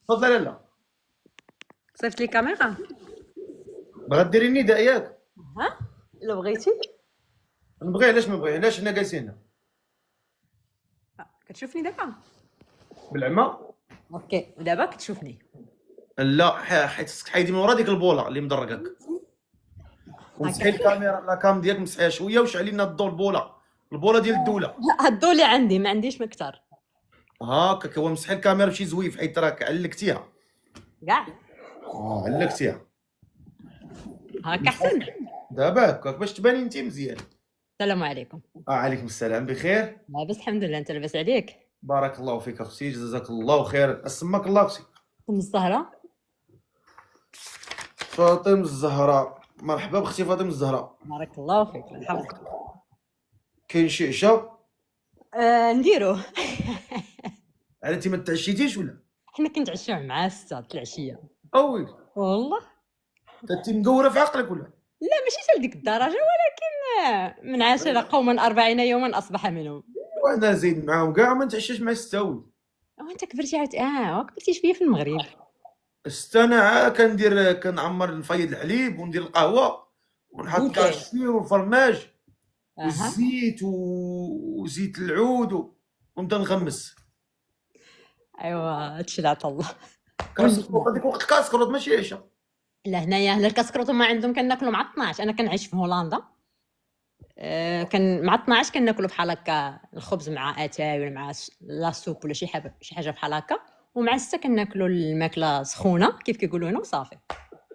تفضلي لا. صيفط لي كاميرا. بغا ديري النداء ياك؟ ها لو بغيتي. نبغي. علاش ما نبغي؟ علاش حنا جالسين هنا كتشوفني دابا؟ بالعمى؟ اوكي ودابا كتشوفني؟ لا، حيت خصك تحيدي من ورا ديك البوله اللي مدرقاك، ومسحي الكاميرا لاكام ديالك، مسحيها شويه وشعلي لنا الضوء. البوله ديال الدوله. هادو اللي عندي ما عنديش مكتر هاكاك هو مسحي الكاميرا بشي زويف حيت راك علقتيها. كاع. علقتيها. هاكا احسن. دابا هكاك باش تباني انت مزيان. السلام عليكم. عليكم السلام. بخير؟ لاباس الحمد لله. انت لاباس عليك؟ بارك الله فيك اختي، جزاك الله خير. اسمك الله اختي؟ ام الزهراء. فاطمه الزهراء. مرحبا باختي فاطمه الزهراء. بارك الله فيك. الله يحفظك. كاين شي عشاء؟ نديرو. على انت ما تعشيتيش ولا؟ حنا كنتعشاو مع 6 العشيه. اويلي والله انت مقوره في عقلك ولا؟ لا ماشي حتى لديك الدرجه، ولكن من عاشر قوما 40 يوما اصبح منهم. وانا زيد معاهم كاع ما نتعشاش مع الستاوي. وانت كبرتي عاد كبرتي شويه في المغرب. انا كنعمر نفيض الحليب وندير القهوه ونحط كاع الشفير والفرماج والزيت وزيت العود ونبدا نغمس. ايوا هادشي اللي عطا الله. كاسكروط هذيك وقت كاسكروط ماشي عشاء. لا هنايا هنا الكاسكروط ما عندهم كناكلو مع 12. انا كنعيش في هولندا. كان مع 12 كناكلو بحال هكا الخبز مع اتاي ولا مع لا سوب ولا شي حاجه بحال هكا، ومع 6 كناكلو الماكله سخونه كيف كيقولوا هنا وصافي.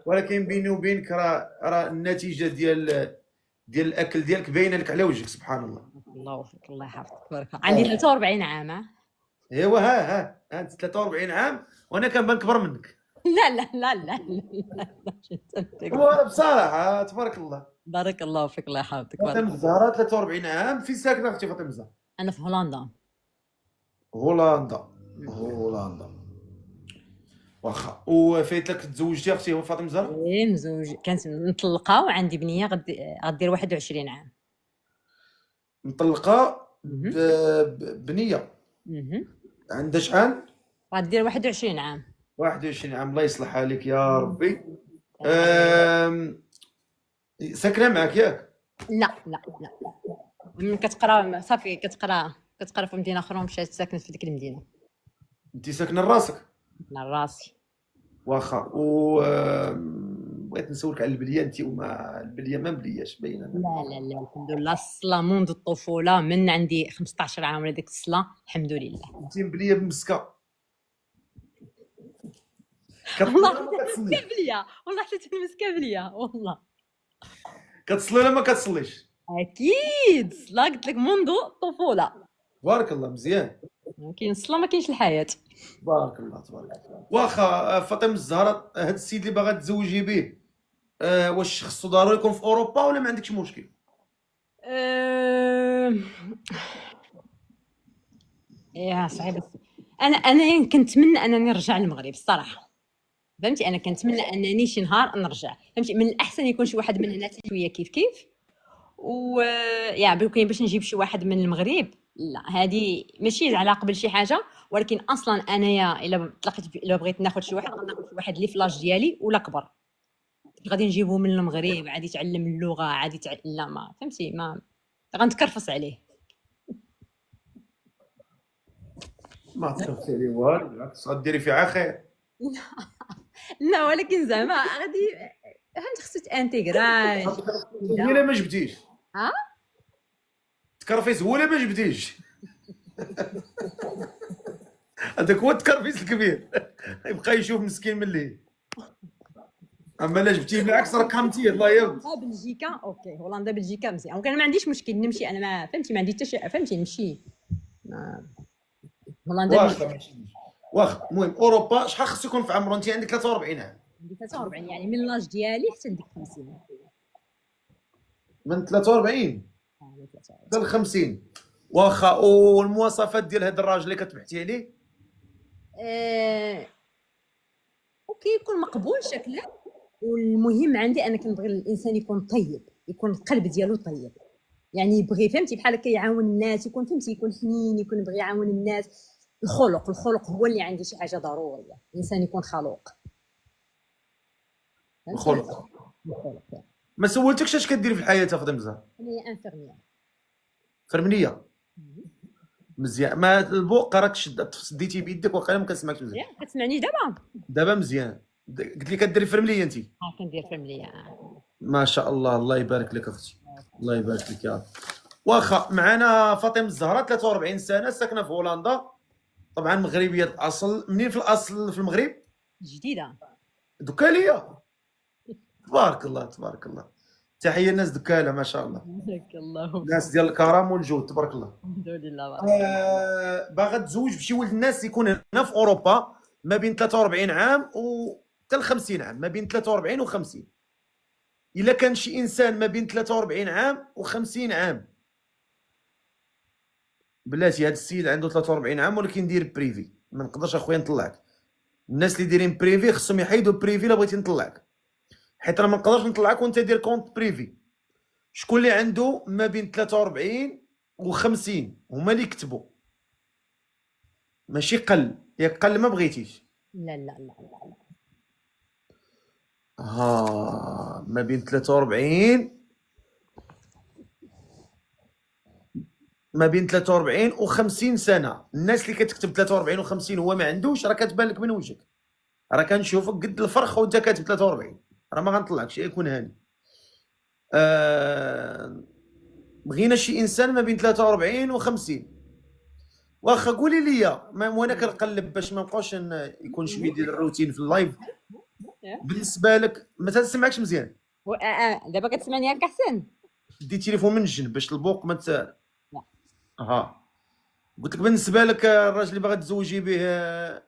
ولكن بيني وبينك راه النتيجه ديال الاكل ديالك باينه لك على وجهك. سبحان الله. الله يوفقك. الله يحفظك. بارك الله. عندي 43 عام. ايوا ها انت 43 عام وانا كنبان كبر منك. لا لا لا لا لا. هو بصراحه تبارك الله. بارك الله فيك. الله يحفظك. فاطمه الزهراء 43 عام. فين ساكنه اختي فاطمه الزهراء؟ انا في هولندا. هولندا. واخا. وفايت لك تزوجتي اختي فاطمه الزهراء؟ ايه مزوج. كانت مطلقه وعندي بنيه غدير 21 عام. مطلقه بنيه. عندها شحال؟ غدير 21 عام. 21 عام. الله يصلح حالك يا ربي. ساكنه معك ياك؟ لا لا لا. من كتقرا صافي كتقرا في مدينه اخرى ومشات ساكنه في ديك المدينه. انت ساكنه لراسك؟ انا راسي. واخا. بغيت نسولك على البليه. انت وما البليه ما مبلياش باينه. لا لا لا الحمد لله. الصلاه منذ الطفوله، من عندي 15 عام ولا ديك الصلاه الحمد لله. انت مبليه بمسكه. والله مسكه بليه. والله حتى مسكه بليه والله. كتصلي ولا ما كتصليش؟ اكيد صلاه قلت لك منذ الطفوله. بارك الله. مزيان. كاين الصلاه ما كاينش الحياه. بارك الله تبارك الله. واخا فاطمه الزهراء، هاد السيد اللي باغا تزوجي به واش خصو ضروري يكون في اوروبا ولا ما عندكش مشكل؟ يا صعيب. انا كنتمنى انني نرجع للمغرب الصراحه. فهمتي انا كنتمنى انني شي نهار نرجع. فهمتي من الاحسن يكون شي واحد من هنا شويه كيف يا كاين باش نجيب شي واحد من المغرب. لا هذه ماشي على قبل شي حاجه، ولكن اصلا انايا الا بغيت ناخذ شي واحد غناخذ شي واحد اللي في لاج ديالي ولا كبر. غادي نجيبو من المغرب عادي يتعلم اللغه عادي لا ما فهمتي ما غنتكرفص عليه. ما تخافي عليه والو، بالعكس غديري فيها خير. لا ولكن زعما غادي فهمت خصو تانتيغراي. ولا ما جبتيش؟ ها تكرفيس هو ولا ما جبتيش؟ هذاك هو التكرفيس الكبير. يبقى يشوف مسكين من الليل. اما لا جبتيه بالعكس راك حمتيه. الله يرضى. بلجيكا اوكي. هولندا بلجيكا مزيان. ممكن ما عنديش مشكل نمشي. انا ما فهمتي ما عندي حتى شي فهمتي نمشي هولندا. واخا المهم اوروبا شحال خصو يكون في عمره؟ انت عندك 43 عام. عندي 43 يعني من لاج ديالي حتى لديك 50. من 43 حتى ل 50. واخا. والمواصفات ديال هذا الراجل اللي كتبحثي عليه؟ اوكي يكون مقبول شكلا. والمهم عندي انا كنبغي الانسان يكون طيب، يكون القلب ديالو طيب. يعني يبغي فهمتي بحال هكا يعاون الناس، يكون فهمتي يكون حنين، يكون يبغي يعاون الناس. الخلق هو اللي عندي شي حاجه ضروريه، الانسان يكون خلوق. فهمتي؟ الخلق. الخلق. ما سولتكش اش كدير في الحياه اخدم مزهر؟ انا هي انفيرميير. فرمنيه مزيان. ما البوق راك شديتي بيدك وقيلا ما كنسمعكش مزيان. ياك كتسمعني دابا؟ دابا مزيان. قلت لي كديري فرمليه انت. كندير فرمليه. ما شاء الله، الله يبارك لك اختي، الله يبارك لك يا رب. واخا معنا فاطمه الزهراء 43 سنه ساكنه في هولندا، طبعا مغربيه الاصل. منين في الاصل في المغرب؟ جديده. دكاليه. تبارك الله تبارك الله. تحيه الناس دكاله ما شاء الله، بارك الله. الناس ديال الكرم والجود تبارك الله. الحمد لله. باغا تزوج بشي ولد الناس يكون هنا في اوروبا ما بين 43 عام و حتى 50 عام، ما بين 43 و 50. الا كان شي انسان ما بين 43 عام و 50 عام، بلاتي هذا السيد عنده 43 عام ولكن داير بريفي، ما نقدرش اخويا نطلعك. الناس اللي دايرين بريفي خصهم يحيدوا بريفي الا بغيتي نطلعك، حيت انا ما نقدرش نطلعك وانت دير كونت بريفي. شكون اللي عنده ما بين 43 و 50 هما اللي يكتبوا، ماشي قل. ياك قل ما بغيتيش. لا لا لا لا. ها ما بين 43 و 50 سنه. الناس اللي كتكتب 43 و 50 هو ما عندوش، راه كتبان لك من وجهك، راه كنشوفك قد الفرخ وانت كاتب 43، راه ما غنطلعكش يكون هاني. بغينا شي انسان ما بين 43 و 50. واخا قولي لي وانا كنقلب باش ما نبقاوش يكون شويه ديال الروتين في اللايف. بالنسبه لك ما تسمعكش مزيان. دابا كتسمعني ياك احسن؟ دي التليفون من الجنب باش البوق ما لا. ها قلت لك بالنسبه لك الراجل اللي باغا تزوجي به،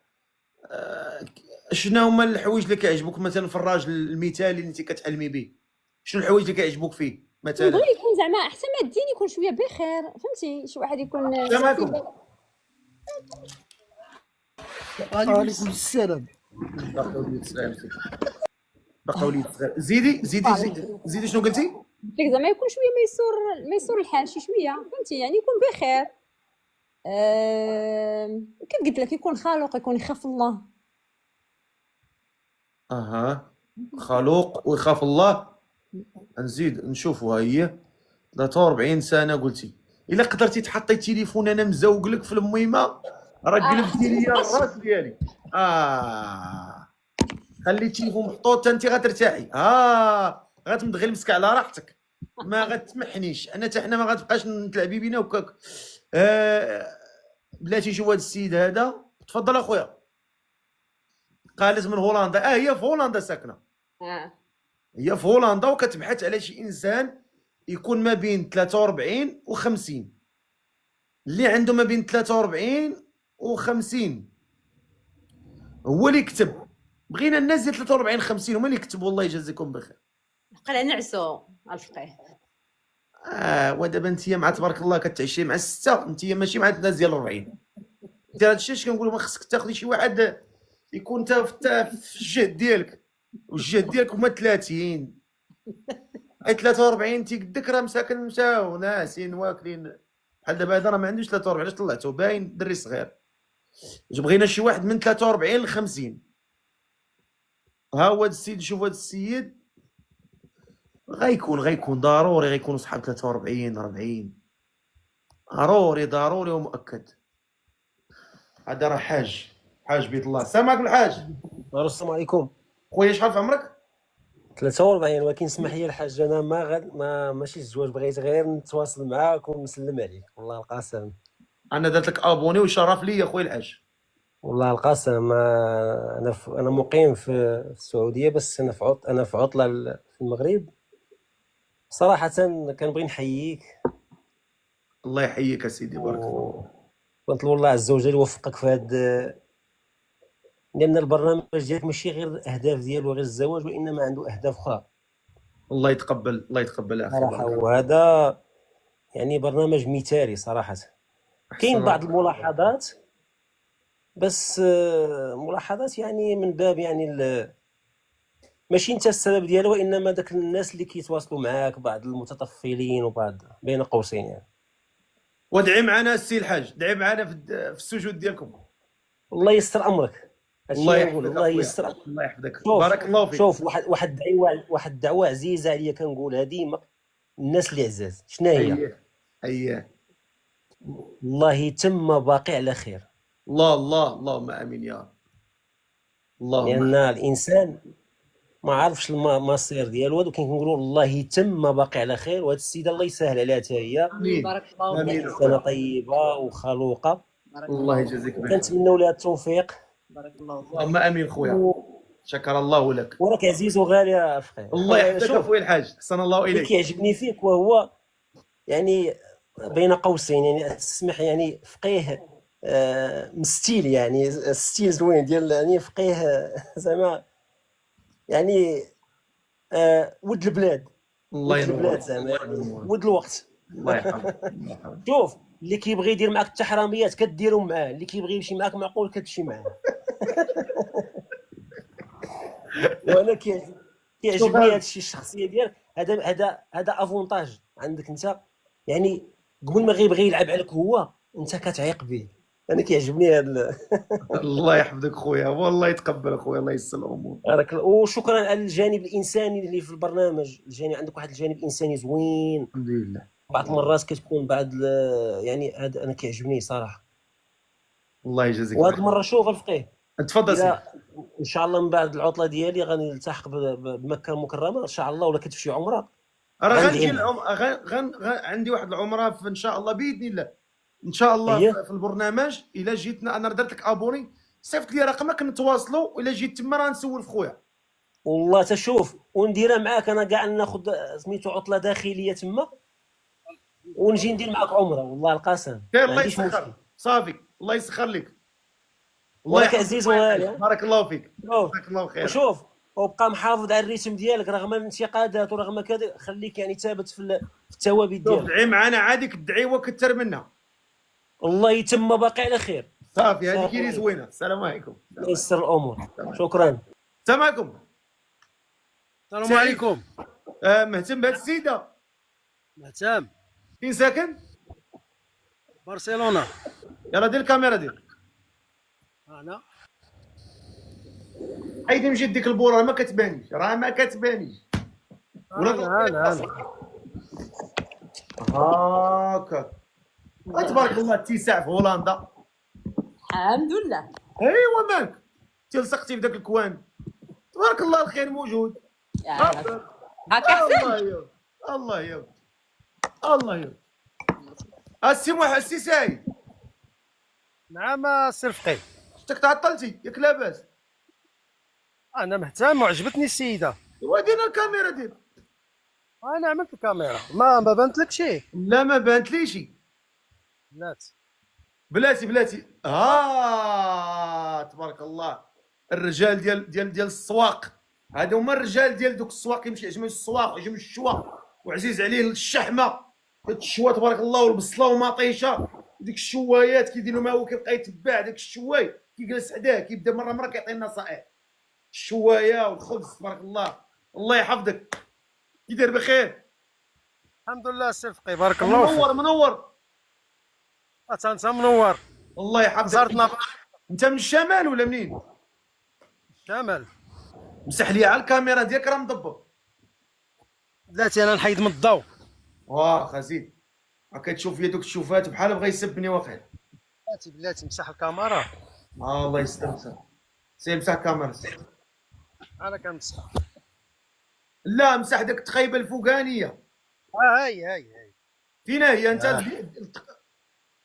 شنو هما الحوايج اللي كيعجبوك مثلا في الراجل المثالي اللي انت كتحلمي به؟ شنو الحوايج اللي كيعجبوك فيه مثلا؟ نبغي يكون زعما احسن ما الدين يكون شويه بخير، فهمتي؟ شي واحد يكون السلام عليكم. وعليكم السلام. بقاو لي زيدي شنو قلتي؟ قلت لك زعما يكون شويه ميسور الحال شي شويه، فهمتي؟ يعني يكون بخير. كيف قلت لك يكون خالق، يكون يخاف الله. اها خلوق ويخاف الله. نزيد نشوفوها هي 43 سنه قلتي. الا قدرتي تحطي التليفون انا مزوق لك في الميمه راه قلبتي لي الراس ديالي. خلي التليفون محطوط انت غترتاحي. غتمدغي المسكه على راحتك، ما غتسمحنيش انا حتى حنا ما غتبقاش نتلعبي بينا وكاك. بلاتي شوف هذا السيد هذا. تفضل اخويا. قالت من هولندا. هي في هولندا ساكنه. هي في هولندا وكتبحث على شي انسان يكون ما بين 43 و 50. اللي عنده ما بين 43 و 50 هو اللي يكتب. بغينا الناس ديال 43 50 هما اللي يكتبوا. الله يجازيكم بخير. بقى نعسو الفقيه. ودابا انت مع تبارك الله كتعشي مع 6، انت ماشي مع الناس ديال 40. انت هذا الشيء اش كنقولوا، ما خصك تاخذي شي واحد يكون انت في الجهد ديالك، والجهد ديالك هما 30. اي 43 انت قدك راه مساكن مشاو ناسين واكلين. بحال دابا هذا راه ما عندوش 43، علاش طلعته باين دري صغير. بغينا شي واحد من 43 ل 50. ها هو هذا السيد. شوف هذا السيد غيكون ضروري غيكونوا صحاب 43 40. ضروري ومؤكد. هذا راه حاج بيت الله. السلام عليكم الحاج. السلام عليكم خويا. شحال في عمرك؟ 43. ولكن اسمح لي الحاج، انا ماشي الزواج، بغيت غير نتواصل معاك ونسلم عليك. والله القسم انا درت لك ابوني وشرف لي خويا الحاج. والله القسم. انا مقيم في السعوديه، بس انا في عطله في المغرب. صراحه كنبغي نحييك. الله يحييك سيدي. بارك الله. ونطلب الله عز وجل يوفقك في هذا، لان البرنامج ديالك ماشي غير الاهداف ديالو غير الزواج، وانما عنده اهداف اخرى. الله يتقبل يا اخي. صراحه وهذا يعني برنامج مثالي صراحه. كاين بعض الملاحظات، بس ملاحظات يعني من باب يعني ماشي انت السبب ديالها، وانما داك الناس اللي كيتواصلوا معاك، بعض المتطفلين وبعض بين قوسين يعني. وادعي معنا السي الحاج، دعي معنا في السجود ديالكم. الله يستر امرك. الله هادشي نقول، يحفظك الله اخويا، يستر أمرك. الله يحفظك، شوف بارك الله فيك. شوف، واحد الدعوه عزيزه عليا كنقولها ديما الناس اللي عزاز، شنو هي؟ اييه الله يتم باقي على خير. الله الله، اللهم امين يا رب. اللهم لان الانسان ما عرفش المصير ديالو، ولكن كنقولوا الله يتم باقي على خير. وهاد السيده الله يسهل عليها حتى هي، امين بارك الله امين فيك. انسانه طيبه وخلوقه، بارك الله الله يجازيك بخير. وكنتمنوا لها التوفيق. بارك الله فيك. اللهم امين خويا، و- شكر الله لك. وراك عزيز وغالي يا فقيه. الله يحفظك شوف، اخويا الحاج، احسن الله اللي اليك. كيعجبني فيك وهو يعني بين قوسين، يعني تسمح، يعني فقيه مستيل، يعني ستيل زوين ديال، يعني فقيه زعما، يعني ود البلاد، الله ود البلاد ينور، زعما، الله ينور. ود الوقت. الله يحفظك، الله يحفظك. شوف، اللي كيبغي يدير معاك التحراميات كديرهم معاه، اللي كيبغي يمشي معاك معقول كتمشي معاه. وانا كيعجبني هذا الشيء، الشخصيه ديالك. هذا افونتاج عندك انت، يعني قبل ما غيبغي يلعب عليك هو، انت كتعيق به. انا كيعجبني هذا. الله يحفظك خويا، والله يتقبل خويا، الله ييسر الامور. بارك الله. وشكرا على الجانب الانساني اللي في البرنامج. الجانب عندك واحد الجانب انساني زوين. الحمد لله. بعض المرات كتكون يعني هذا انا كيعجبني صراحه. الله يجازيك وهذه بخير. المره شوف الفقيه، تفضل سيدي. الى ان شاء الله من بعد العطله ديالي غادي نلتحق بمكه المكرمه ان شاء الله، ولا كنت في شي عمره راه غندعي غنجي معاك. عندي واحد العمره ان شاء الله باذن الله، ان شاء الله هي في البرنامج. الا جيتنا انا درت لك ابوني، صيفط لي رقمك نتواصلوا، والا جيت تما راه نسول في خويا. والله تشوف ونديرها معاك، انا كاع ناخذ سميتو عطله داخليه تما، ونجي ندير معاك عمره، والله القسم خير، ما الله عنديش مشكل. يسخر صافي، الله يسخر لك. الله وراك يحفظك، عزيز الله وغالي. يحفظك. بارك الله فيك، شوف جزاك الله خير. وشوف، وبقى محافظ على الريتم ديالك رغم الانتقادات ورغم كذا، خليك يعني ثابت في الثوابت شوف، ديالك. دعي معنا عادي، الدعيوه كثر منها. الله يتم باقي على خير. صافي، هذه صافي. كيري زوينه. السلام عليكم. الله يسر الامور. شكرا. السلام عليكم. السلام سعيد. عليكم. مهتم بهذه السيده؟ مهتم. فين ساكن؟ برشلونة. يلا دير الكاميرا دير. أنا حيدي من جدك البوره، ما كتبانيش، راه ما كتبانيش. أنا هاكا. تبارك الله، اتساع في هولندا. الحمد لله. ايوا مالك تلصقتي في ذاك الكوان. تبارك الله، الخير موجود. هكا احسن. الله يا الله يا الله يا السي سعيد. نعم سي رفقي. شتك تعطلتي ياك لاباس؟ أنا مهتم وعجبتني السيدة. ودينا الكاميرا دير. أنا عملت الكاميرا ما بانت لك شي. لا ما بانت ليش. بلات. بلاتي تبارك الله. الرجال ديال السواق، هادو هما الرجال ديال دوك السواق. يمشي يعجبهم السواق ويعجبهم الشوا، وعزيز عليه الشحمه، الشوا تبارك الله، والبصله ومطيشه، وديك الشوايات كيديروا معاه، هو كيبقى يتبع داك الشواي، كيجلس حداه، كيبدا مره كيعطي النصائح. الشوايه والخبز تبارك الله. الله يحفظك، كي داير بخير؟ الحمد لله سي رفقي، بارك الله فيك. منور. أنت منور. الله يحفظك. زرتنا انت من الشمال ولا منين؟ شمال. مسح لي على الكاميرا ديالك راه مضبط. بلاتي أنا نحيد من الضوء. واخا زيد، راك تشوف فيا دوك الشوفات بحال بغا يسبني واخا. بلاتي مسح الكاميرا. الله يستر. سي مسح الكاميرا. أنا كنمسح. لا مسح داك التخيبه الفوقانيه. هاي. فينا هي انت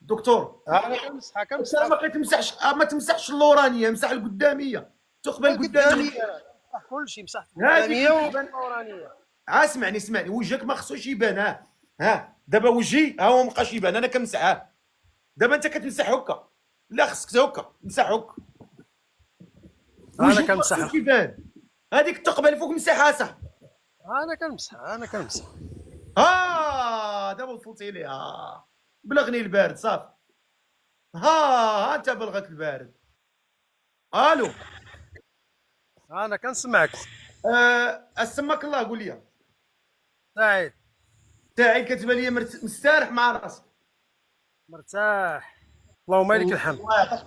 دكتور؟ أنا كنمسحها انت ما كتمسحش، ما تمسحش اللورانيه، مسح القداميه، تقبل القداميه. مسح كلشي، مسح هذيك القدامية والورانية. اسمعني وجهك ما خصوش يبان. ها دابا وجهي ها هو مابقاش يبان، انا كنمسح. دابا انت كتمسح هكا، لا خصك هكا مسح هكا. أنا كنمسح. يبان هذيك التقبه الفوق مسحها صح. أنا كنمسح. دابا وصلتي ليها. بلغني البارد صافي. انت بلغك البارد. الو. أنا كنسمعك. اسمك الله، قول لي. سعيد. سعيد، كتبان لي مستارح مع راسك. مرتاح. اللهم لك الحمد.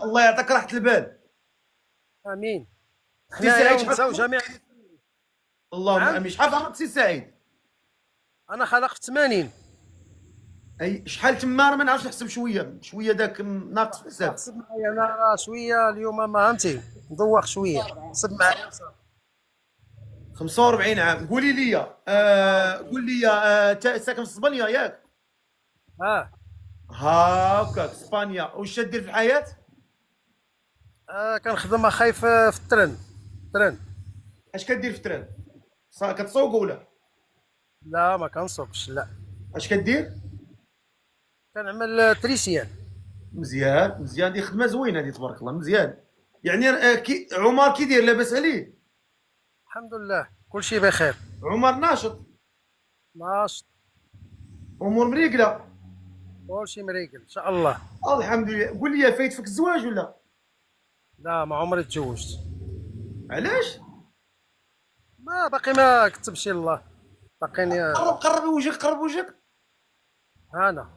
الله يعطيك راحه البال. امين. سي حنايا سعيد شحال ونساو جميع. اللهم نعم. امين. شحال في عمرك سي سعيد؟ انا خلق في 80. اي شحال تما ما نعرفش نحسب شويه داك ناقص في الحساب. حسب معايا انا راه شويه اليوم ما فهمتي مدوخ شويه. حسب معايا. 45 عام. قولي لي قول لي ساكن في اسبانيا ياك؟ اه. هاكاك اسبانيا. واش تدير في الحياه؟ كنخدم اخاي في الترن. اش كدير في التران؟ كتسوق ولا لا ما كنصوبش لا. اش كدير؟ كنعمل تريسيان. مزيان دي خدمه زوينه دي تبارك الله مزيان. يعني عمر كي داير لاباس عليه؟ الحمد لله كلشي بخير. عمر ناشط ناشط. امور مريقله. كلشي مريقل ان شاء الله. الحمد لله. قول لي فايت فيك الزواج ولا؟ لا ما عمري تزوجت. علاش؟ ما باقي ما كتبش الله. باقيني قرب وجهك. انا.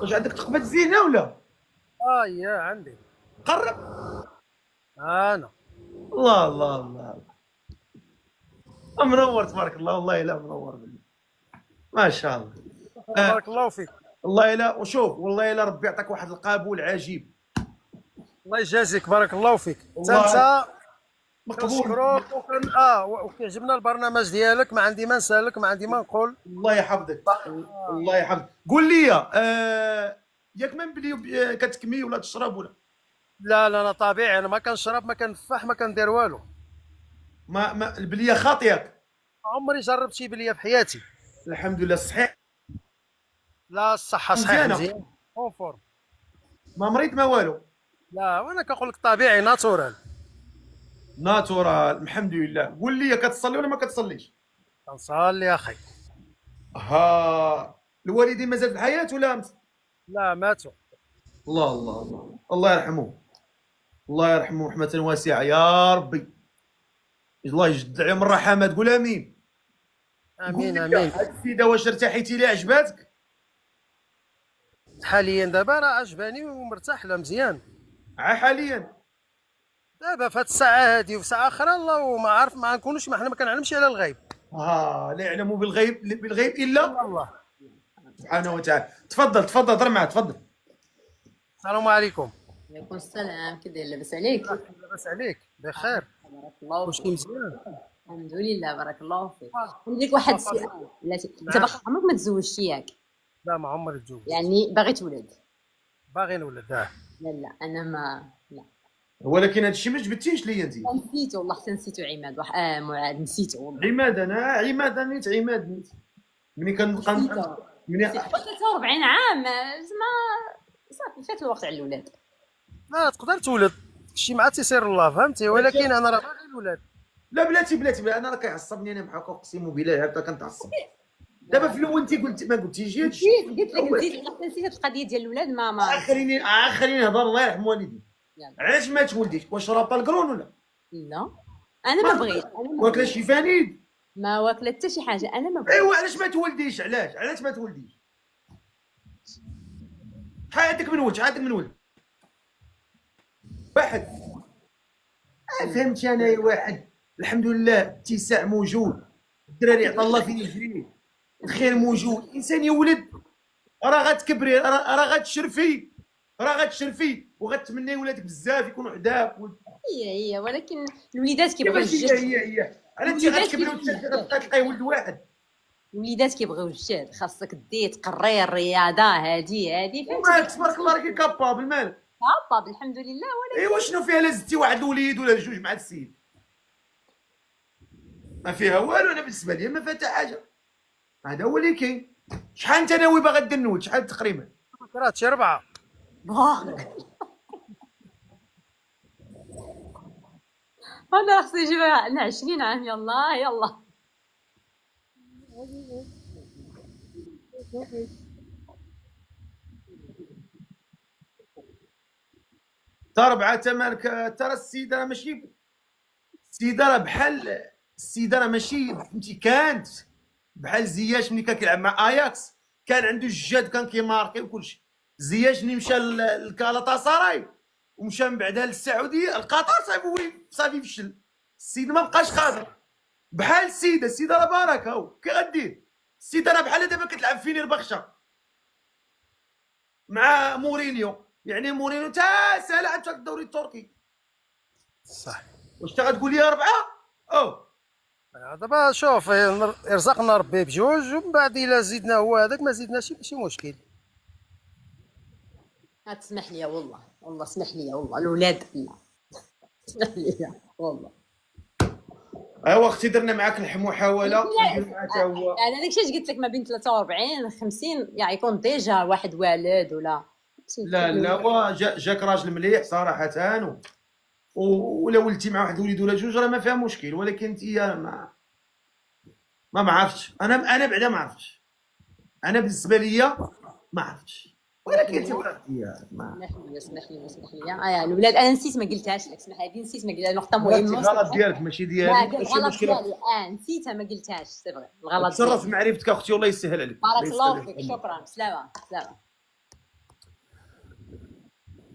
واش عندك تقبات زينه ولا؟ يا عندي. قرب. انا. الله منور تبارك الله. والله الا منور بالله ما شاء الله. بارك الله فيك. والله الا وشوف والله الا ربي يعطيك واحد القبول عجيب. الله يجازيك بارك الله فيك. والله انت مقبول. كنشكروك وكيعجبنا البرنامج ديالك. ما عندي ما نسالك ما عندي ما نقول. الله يحفظك. الله يحفظك. قول لي ياك من بلي كتكمي ولا تشرب ولا؟ لا انا طبيعي. انا ما كنشرب ما كنفح ما كندير والو. ما البليه خاطيك؟ عمري جربت شي بليه في حياتي. الحمد لله صحيح. لا الصحه صحيح مزيانة. مزيان. كونفورم. ما مريض ما والو. لا وانا كنقول لك طبيعي ناتورال. ناتورال الحمد لله. قول لي كتصلي ولا ما كتصليش؟ كنصلي يا اخي. الوالدين مازال في الحياه ولا مات؟ لا ماتوا. الله يرحمه. الله يرحمه رحمه واسعه يا ربي. الله يجد عليهم الرحمه. تقول امين. امين قول لي امين. هاد السيده واش ارتحيتي ليها عجباتك؟ حاليا دابا راه عجباني ومرتاح لها مزيان. حاليا دابا في هاد الساعه هادي وفي ساعه اخرى الله وما عارف ما نكونوش ما حنا ما كنعلمش على الغيب. لا يعلم بالغيب الا الله. سبحانه وتعالى. تفضل هضر معاه تفضل. السلام عليكم. وعليكم السلام. كي داير؟ لاباس عليك؟ لاباس عليك بخير. بارك الله واش فيك. مزيان. الحمد لله بارك الله فيك. عندي لك واحد السؤال. انت باقي عمرك ما تزوجتي ياك؟ لا ما عمري تزوجت. يعني باغي تولد؟ باغي نولد لا انا ما لا. ولكن هذا الشيء ما جبتيش ليا انت. نسيتو والله حتى نسيتو عماد معاد نسيتو والله. عماد نيت ملي كنبقى ملي 43 عام زعما صافي فات الوقت على الاولاد. لا تقدر تولد شي مع تيسير الله فهمتي. ولكن انا راه باغي نولد. لا بلاتي انا راه كيعصبني انا بحال اقسم بالله هبدا كنتعصب. دابا في الاول انت قلت ما قلتيش هذا الشيء. قلت لك نسيت حتى نسيت هاد القضيه ديال الاولاد ما خليني نهضر. الله يرحم والديك. يلا. علاش ما تولديش؟ واش رابطه القرون ولا لا انا ما بغيت. واكله شي فانيد؟ ما واكله حتى شي حاجه. انا ما بغيت. ايوا علاش ما تولديش؟ علاش ما تولديش؟ شحال عندك من ولد؟ واحد. فهمتي انا واحد. الحمد لله اتساع موجود. الدراري عطا الله فين يجري. الخير موجود. الانسان يولد راه غتكبري راه غتشرفي وغتمني ولادك بزاف يكونوا حداك. هي ولكن الوليدات كيبغيو كيفاش الجد. هي على انت غتكبري وتلقاي ولد واحد. الوليدات كيبغيو الجد. خاصك دي تقري الرياضه هادي فهمتي. تبارك الله راكي كابابل مالك. بابا الحمد لله. ولكن ايوا شنو فيها؟ لازتي واحد الوليد ولا جوج مع السيد ما فيها والو. انا بالنسبه لي ما فيها حتى حاجه. هذا هو اللي كاين. شحال انت ناوي باغا دير نول؟ شحال تقريبا؟ راه شي 4. بارك انا خصني نجيب 20 عام. يلا ترى 4 تمارك. ترى السيده راه ماشي السيده راه بحال السيده راه ماشي فهمتي. كانت بحال زياش ملي كان كيلعب مع اياكس كان عنده الجاد كان كيماركي وكلشي. زياشني مشى لكالاتا سراي ومشى من بعدها للسعوديه، القطر صافي فشل. السيد ما بقاش قادر بحال السيده راه بارك هاو كي غدير. السيده راه بحال دابا كتلعب فيني البخشه مع مورينيو، يعني مورينيو تا سالا عاد الدوري التركي. صح. واش انت غتقول لي 4؟ او دابا شوف يرزقنا ربي بجوج، ومن بعد الا زدنا هو هذاك ما زدناش ماشي مشكل. تسمح لي والله اسمح لي والله الاولاد لا اسمح لي والله. ايوا اختي درنا معاك المحاوله ندير معاك هو. انا داكشي اش قلت لك ما بين 43 50 يعني يكون ديجا واحد والد ولا لا هو جاك راجل مليح صراحه ولا ولتي مع واحد الوليد ولا جوج راه ما فيها مشكل، ولكن انت ما عرفتش. انا بعدا ما عرفتش. انا بالنسبه ليا ما عرفتش، ولكن انت اسمح لي الاولاد انا نسيت ما قلتهاش لك، اسمح هذه نسيت ما قلتها، نقطه مهمه. الغلط ديالك ماشي ديالي، ماشي مشكله نسيتها ما قلتهاش. سي فغي الغلط تصرف في معرفتك اختي والله يسهل عليك. بارك الله فيك، شكرا. سلامه.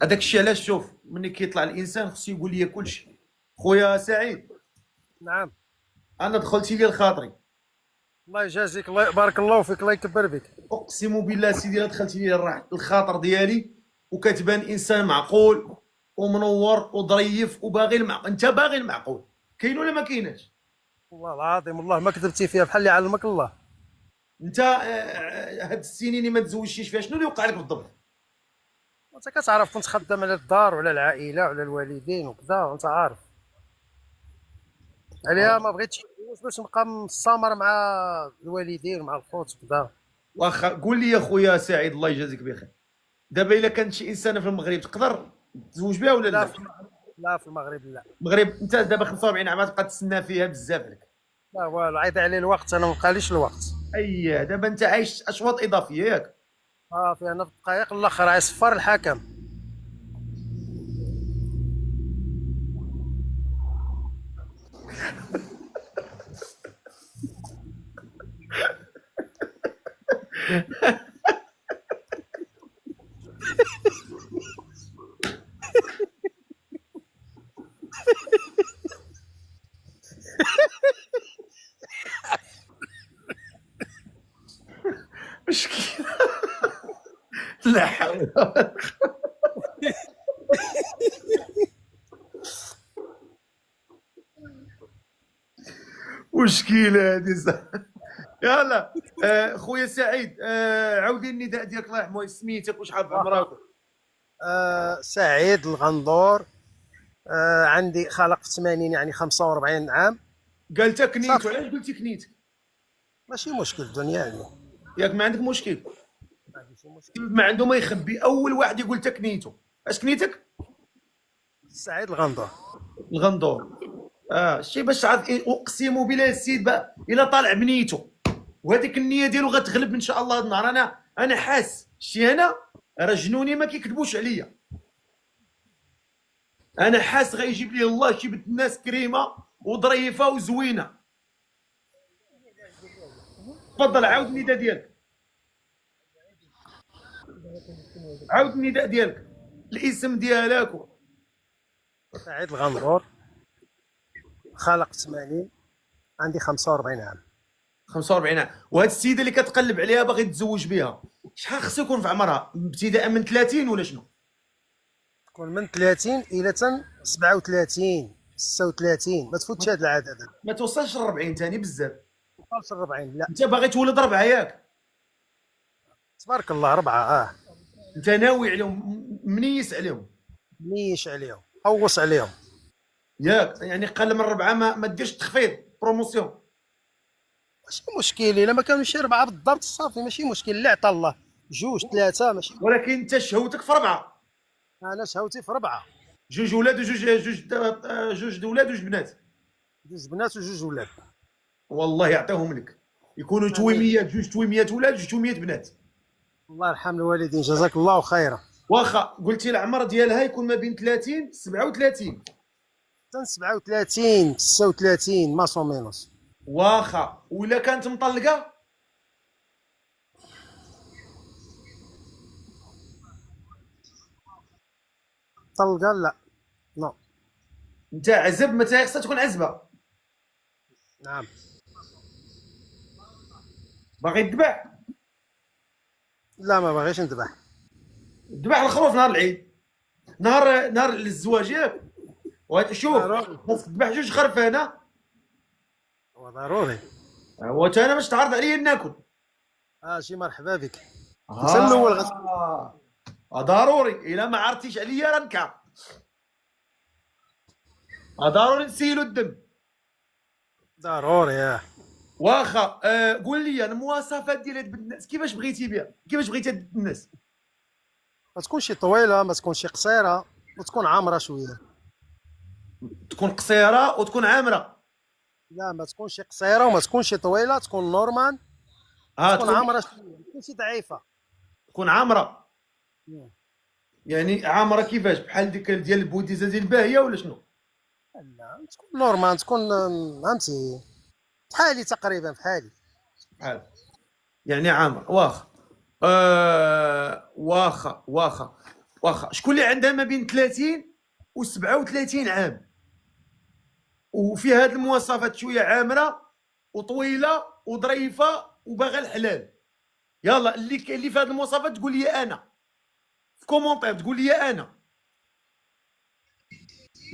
هذاك الشيء علاش شوف ملي كيطلع الانسان خصو يقول لي كلشي. خويا سعيد نعم. انا دخلتي لي لخاطري، الله يجازيك، الله بارك الله فيك، الله يكبر بك. اقسم بالله سيدي دخلتي لي الخاطر ديالي، وكتبان انسان معقول ومنور وظريف وباغي المعقول. انت باغي المعقول كاين ولا ما كايناش؟ والله العظيم والله ما كذبتي فيها، بحال اللي علمك الله. انت هاد السنين اللي ما تزوجتيش فيها شنو اللي وقع لك بالضبط؟ انت كتعرف كنت خدام على الدار وعلى العائله وعلى الوالدين وكذا، وانت عارف عليها ما بغيتش ندوز باش نبقى مستمر مع الوالدين ومع الخوت وكذا. واخا قول لي يا خويا سعيد الله يجازيك بخير، دابا الا كانت شي انسانه في المغرب تقدر تزوج بها ولا لا؟ لا في المغرب لا. المغرب انت دابا 45 عام تبقى تسنى فيها بزاف لك. لا والو، عيط عليه الوقت، انا ما بقاليش الوقت. اييه دابا انت عايش اشواط اضافيه ياك؟ فيها انا في الدقائق الاخر غيصفر الحكم. مشكلة لا حول ولا قوة. مشكلة هذه صح. يلا خويا سعيد عاودي النداء ديالك الله يرحمه، سميتك وشحال في عمرك؟ سعيد الغندور. عندي خلق في 80 يعني 45 عام. قالت كنيت، وعلاش قلتي كنيت؟ ماشي مشكل الدنيا يعني. ياك ما عندك مشكل؟ ما عنده ما يخبي. اول واحد يقول تكنيتو. اش كنيتك؟ سعيد الغندور. الغندور. شي باش تعرف اقسم بالله السيد الا طالع بنيته وهذيك النيه ديالو غتغلب ان شاء الله هذا النهار. انا حاس شي انا راه جنوني ما كيكذبوش عليا. انا حاس غيجيب لي الله شي بنت الناس كريمه وظريفه وزوينه. تفضل عاود النداء ديالك، عاود النداء ديالك الاسم ديالك. سعيد الغندور، خلق 80، عندي 45 عام. 45 عام. وهاد السيده اللي كتقلب عليها باغي تتزوج بها شحال خصو يكون في عمرها؟ ابتداء من 30 ولا شنو؟ تكون من 30 الى 37 36، ما تفوتش هاد العدد. ما توصلش ل 40 ثاني بزاف. ما توصلش ل 40 لا. انت باغي تولد 4 ياك؟ تبارك الله 4. انت ناوي عليهم منيس عليهم؟ نيش عليهم، اوص عليهم ياك؟ يعني قل من 4 ما ديرش تخفيض بروموسيون؟ ماشي مشكل، الا ما كانوش 4 بالضبط صافي ماشي مشكل، اللي عطى الله 2 3 ماشي. ولكن انت شهوتك في 4. انا شهوتي في 4، 2 ولاد وجوج ولاد وجوج بنات. 2 بنات و2 ولاد. والله يعطيهم لك، يكونوا تويميات، 2 تويميات ولاد 2 تويميات بنات. الله يرحم الوالدين، جزاك الله خيرا. واخا قلتي العمر ديالها يكون ما بين 30 37. 37 36 ماسو مينوس. واخا ولا كانت مطلقه؟ طلقه لا. نو. انت عزب، متى خصها تكون عزبه؟ نعم. باغي تذبح؟ لا ما باغيش نذبح. ذبح الخروف نهار العيد، نهار الزواج ياك. شوف، ضروري. خاصك تذبح جوج خرفانه، وضروري. انا باش تعرض عليا ناكل. شي مرحبا بك. انت الاول ضروري، الا ما عرفتيش عليا راه نكع. ضروري نسيلو الدم. ضروري. واخا. قول لي المواصفات ديال هاد بنت الناس كيفاش بغيتي بها، كيفاش بغيتي هاد بنت الناس؟ ما تكونش طويله، ما تكونش قصيره، وتكون عامره شويه. تكون قصيره وتكون عامره. لا ما تكونش قصيره وما تكونش طويله، تكون نورمال. تكون عامره شويه، ما تكونش ضعيفه. تكون عامره. يعني عامره كيفاش؟ بحال ديك ديال البوديزه ديال الباهيه ولا شنو؟ لا تكون نورمال، تكون فهمتي بحالي تقريبا بحالي. بحال يعني عامر. واخا شكون اللي عندها ما بين 30 و 37 عام وفيها هاد المواصفات، شويه عامره وطويله وظريفه وباغا الحلال؟ يلا اللي في هاد المواصفات تقول لي انا في كومونتير، تقول لي انا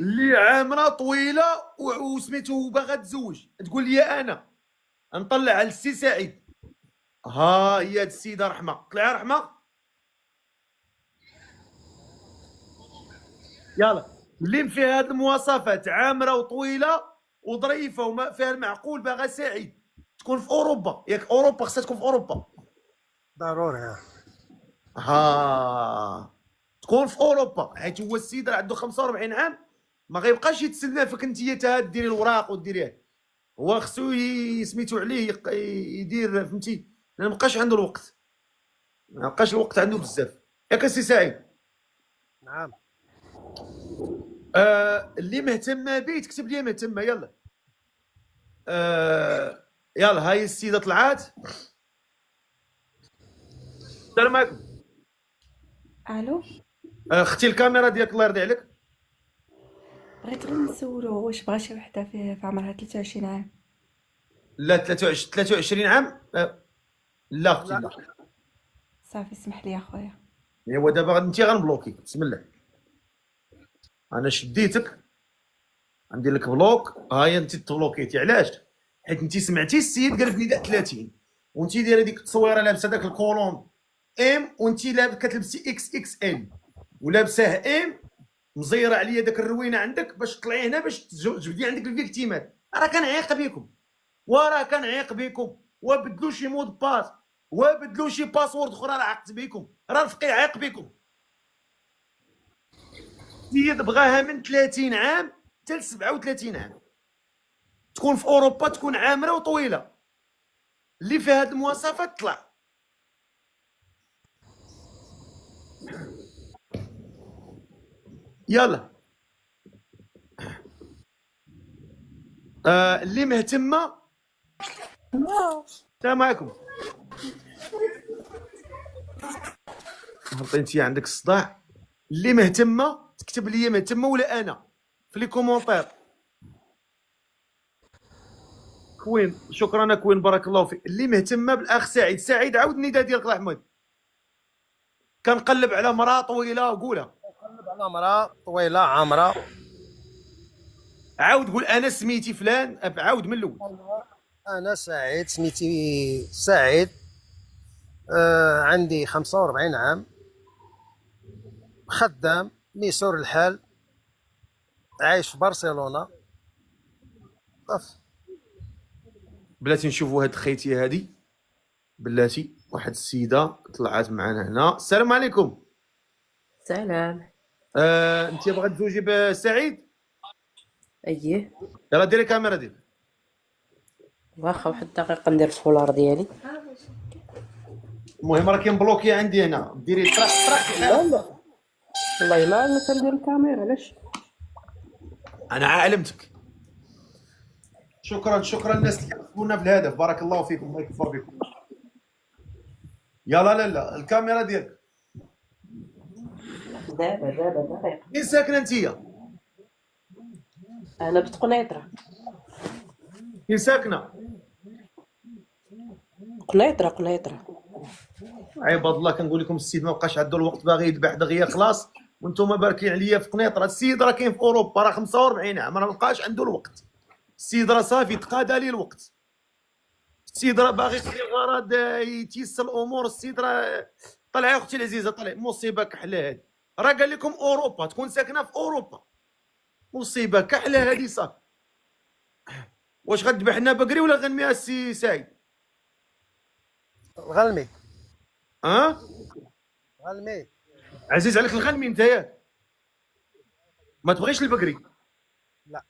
اللي عامره طويله وسميتو باغا تزوج، تقول لي انا نطلع على السي سعيد. ها هي هاد السيده رحمه، طلعي رحمه. يلا اللي فيها هاد المواصفات، عامره وطويله وظريفه وما فيها المعقول، باغا سعيد، تكون في اوروبا ياك؟ اوروبا خصها تكون في اوروبا. ضروري. تكون في اوروبا، حيت هو السيد راه عنده 45 عام، ما غيبقاش يتسنى فيك انت تا ديري الوراق وديريها. هو خصو سميتو عليه يدير، فهمتي؟ ما بقاش عنده الوقت، ما بقاش الوقت عنده بزاف. ياك السي سعيد؟ نعم. اللي مهتمه بيه تكتب لي مهتمه. يلا. يلا هاي السيده طلعات. السلام عليكم. الو. اختي الكاميرا ديالك الله يرضي عليك. بغيت غير نسولو واش بغا شي وحده في عمرها 23 عام. لا 23 عام. لا اختي لا. صافي سمح لي اخويا. ايوا دابا انت غنبلوكيك. بسم الله، انا شديتك غندير لك بلوك. هاي انت تبلوكيتي. علاش؟ حيت انت سمعتي السيد قال في نداء 30 وانت دايره ديك التصويره لابسه داك الكولون ام وانت لابس كتلبسي اكس اكس ال ولابساه ام، مزيره عليا داك الروينه عندك باش تطلعي هنا باش تجبدي عندك الفيكتيمات. راه كنعيق بكم وبدلوا شي مود باس وبدلوا شي باسورد اخرى، راه عقت بكم، راه الفقيه عايق بكم. السيد بغاها من 30 عام حتى ل 37 عام، تكون في اوروبا، تكون عامره وطويله، اللي فيها هاد المواصفات طلع. يلا. اللي مهتمه. السلام عليكم. انت عندك الصداع. اللي مهتمه تكتب لي مهتمه ولا انا في لي كومونتير. كوين، شكرا كوين، بارك الله فيك. اللي مهتمه بالاخ سعيد. سعيد عاود النداء ديالك الله يحمد. كنقلب على مراه طويله وقولها. كنقلب على مراه طويله عامره. عاود قول انا سميتي فلان، عاود من الاول. انا سعيد، سميتي سعيد. عندي 45 عام، خدام، ميسور الحال، عايش في برشلونه. صافي. بلاتي نشوفوا هاد خيتي هادي. بلاتي واحد السيده طلعت معنا هنا. السلام عليكم. سلام. انت باغا تزوجي بسعيد؟ اييه. يلا ديري الكاميرا ديالك. واخا واحد الدقيقه ندير الفولار ديالي. المهم راه كاين بلوكي عندي هنا، ديري طرق. لا والله ما عندنا تندير الكاميرا. علاش؟ انا علمتك. شكرا الناس اللي كيعرفونا في الهدف، بارك الله فيكم، الله يكفر بكم. يلا لا الكاميرا ديالك. دابا دقيقة. فين ساكنه انت؟ انا بتقنيطرة. فين ساكنه؟ قنيطرة. عباد الله كنقول لكم السيد ما بقاش عنده الوقت، باغي يذبح دغيا خلاص، وانتم باركين عليا في قنيطره. السيد راه كاين في اوروبا، راه 45 عام، راه ما بقاش عنده الوقت. السيد راه صافي تقادا ليه الوقت. السيد راه باغي يقضي الغرض، يتيسر الامور. السيد راه طلع يا اختي العزيزه، طلع مصيبه كحله هذه. راه قال لكم اوروبا، تكون ساكنه في اوروبا. مصيبه كحله هذه صافي. واش غتذبح لنا بقري ولا غنميها السي سعيد؟ الغلمي ها غلمي. عزيز عليك الغنمي انت ياك؟ ما تبغيش البقري؟ لا.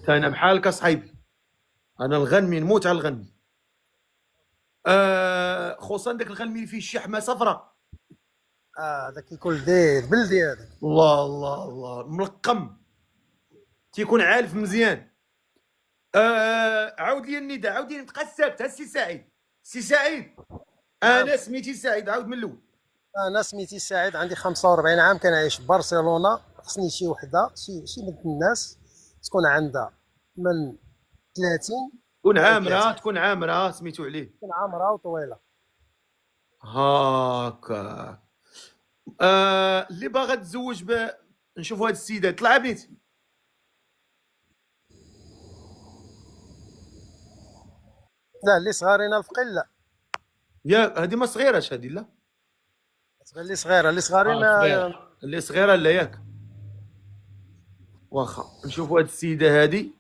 انا بحالك اصاحبي، انا الغنمي نموت على الغنمي. خصوصا داك الغنمي اللي فيه الشحمه صفراء. هذاك يكون لذيذ بلدي هذاك. الله الله الله، ملقم، تيكون عالف مزيان. عاود لي النداء، عاود لي، تبقى ساكت. السي سعيد، السي سعيد، انا سميتي سعيد، عاود من الاول. انا سميتي سعيد، عندي 45 عام، كنعيش في برشلونه. خصني شي وحده، شي من الناس تكون عندها من 30 تكون حتى عامره، 30. تكون عامره سميتو عليه. تكون عامره وطويله. هاكا. اللي باغا تزوج نشوفوا هاد السيدات. طلع بنيت. لا، اللي صغارين الفقيل لا. يا هادي ما صغيراش هادي، لا اللي صغيره، اللي صغارين صغيرة. اللي صغيره لا ياك. واخا نشوفوا هاد السيده هادي.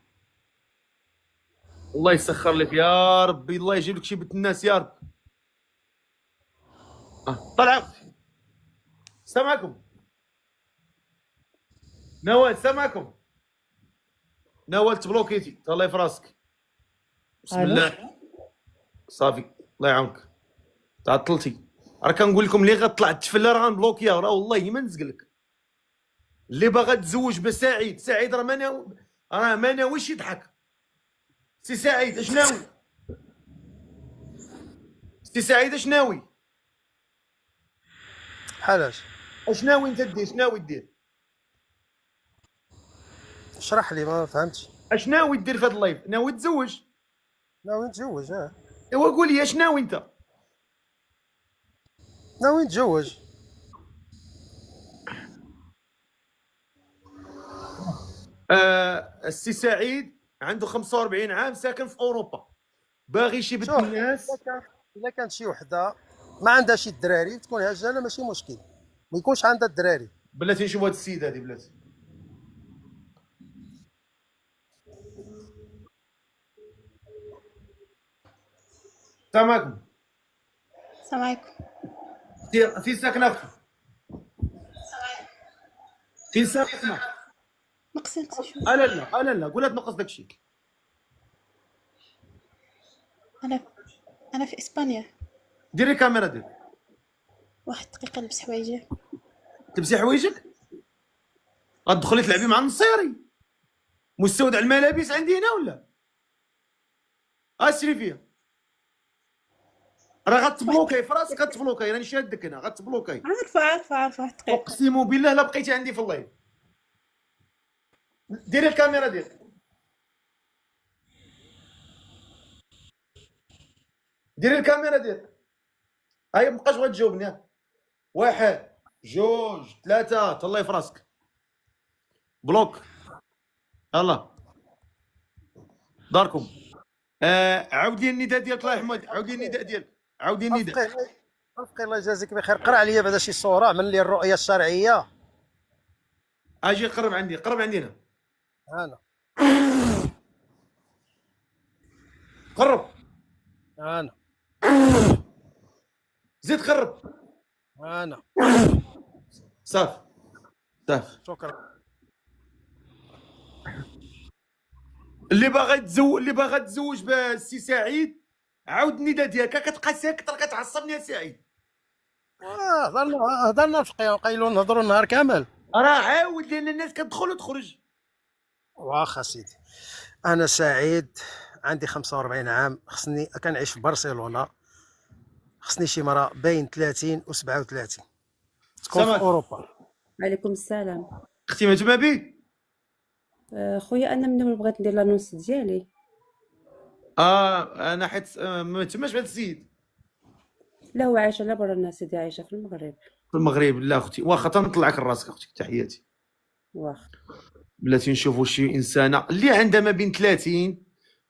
الله يسخر لك يا ربي، الله يجيب لك شي بنت الناس يا رب. طلع. سامعكم نوال، سامعكم نوال، تبلوكيتي الله في راسك. بسم ألو. الله صافي، الله يعاونك، تعطلتي. راه كنقول لكم اللي غطلع التفله راه غنبلوكيها، راه والله ما نزقلك. اللي باغا تزوج بسعيد، سعيد راه ما ناويش يضحك. سي سعيد اش ناوي؟ سي سعيد اش ناوي؟ بحالاش. اش ناوي انت دير؟ اش ناوي دير؟ اشرح لي، ما فهمتش. اش ناوي دير في هذا اللايف؟ ناوي تزوج؟ ناوي نتزوج. ايوا قول لي اش ناوي انت؟ ناوي نتزوج. السي سعيد عنده 45 عام، ساكن في اوروبا، باغي شي بنت شوف، الناس. الا كانت شي وحده ما عندها شي الدراري، تكون هجاله ماشي مشكل، ما يكونش عندها الدراري. بلاتي نشوف هاد السيده هادي بلاتي. السلام عليكم. السلام عليكم. فين ساكنه اختي؟ فين ساكنه؟ نقصي شوي. لا قولها تنقص داكشي. انا في اسبانيا. ديري الكاميرا ديالك. واحد دقيقه نلبس حوايجي. تلبسي حوايجك، غتدخلي تلعبي مع النصيري. مستودع الملابس عندي هنا ولا؟ اسري فيها، راه غتبلوكاي في راسك، غتبلوكاي، راني شادك هنا، غتبلوكاي. عارفه واحد دقيقه. اقسم بالله لا بقيتي عندي في اللايف. ديري الكاميرا ديالك، ديري الكاميرا ديالك. هاي مابقاش بغا تجاوبني. 1 2 3 الله في راسك. بلوك. يلا داركم. عاود لي النداء ديالك الله يحمد، عاود لي النداء ديالك، عاود لي النداء. الفقير الله يجازيك بخير، قرا عليا بعدا شي صوره، عمل لي الرؤيه الشرعيه. اجي قرب عندي، قرب عندنا، انا قرب، انا زيد قرب. انا صافي صافي. شكرا. اللي باغا تزوج بالسي سعيد، عاود النداء ديالك، كتبقى ساكت راه كتعصبني يا سعيد. هضرنا الفقيه وقايلوا نهضروا النهار كامل. راه عاود لان الناس كتدخل وتخرج. واخا سيدي، انا سعيد، عندي 45 عام، خصني كنعيش في برشلونه، خصني شي مرا بين 30 و 37. تكون في سمك اوروبا. عليكم السلام. اختي ما تما بي. خويا انا من اول بغيت ندير لانونس ديالي. انا حيت ما تماش بهذا السيد لا هو عايش على برا، الناس دي عايشه في المغرب. في المغرب. لا اختي واخا تنطلعك راسك اختي، تحياتي. واخا. بلاتي نشوفوا شي انسانه اللي عندها ما بين 30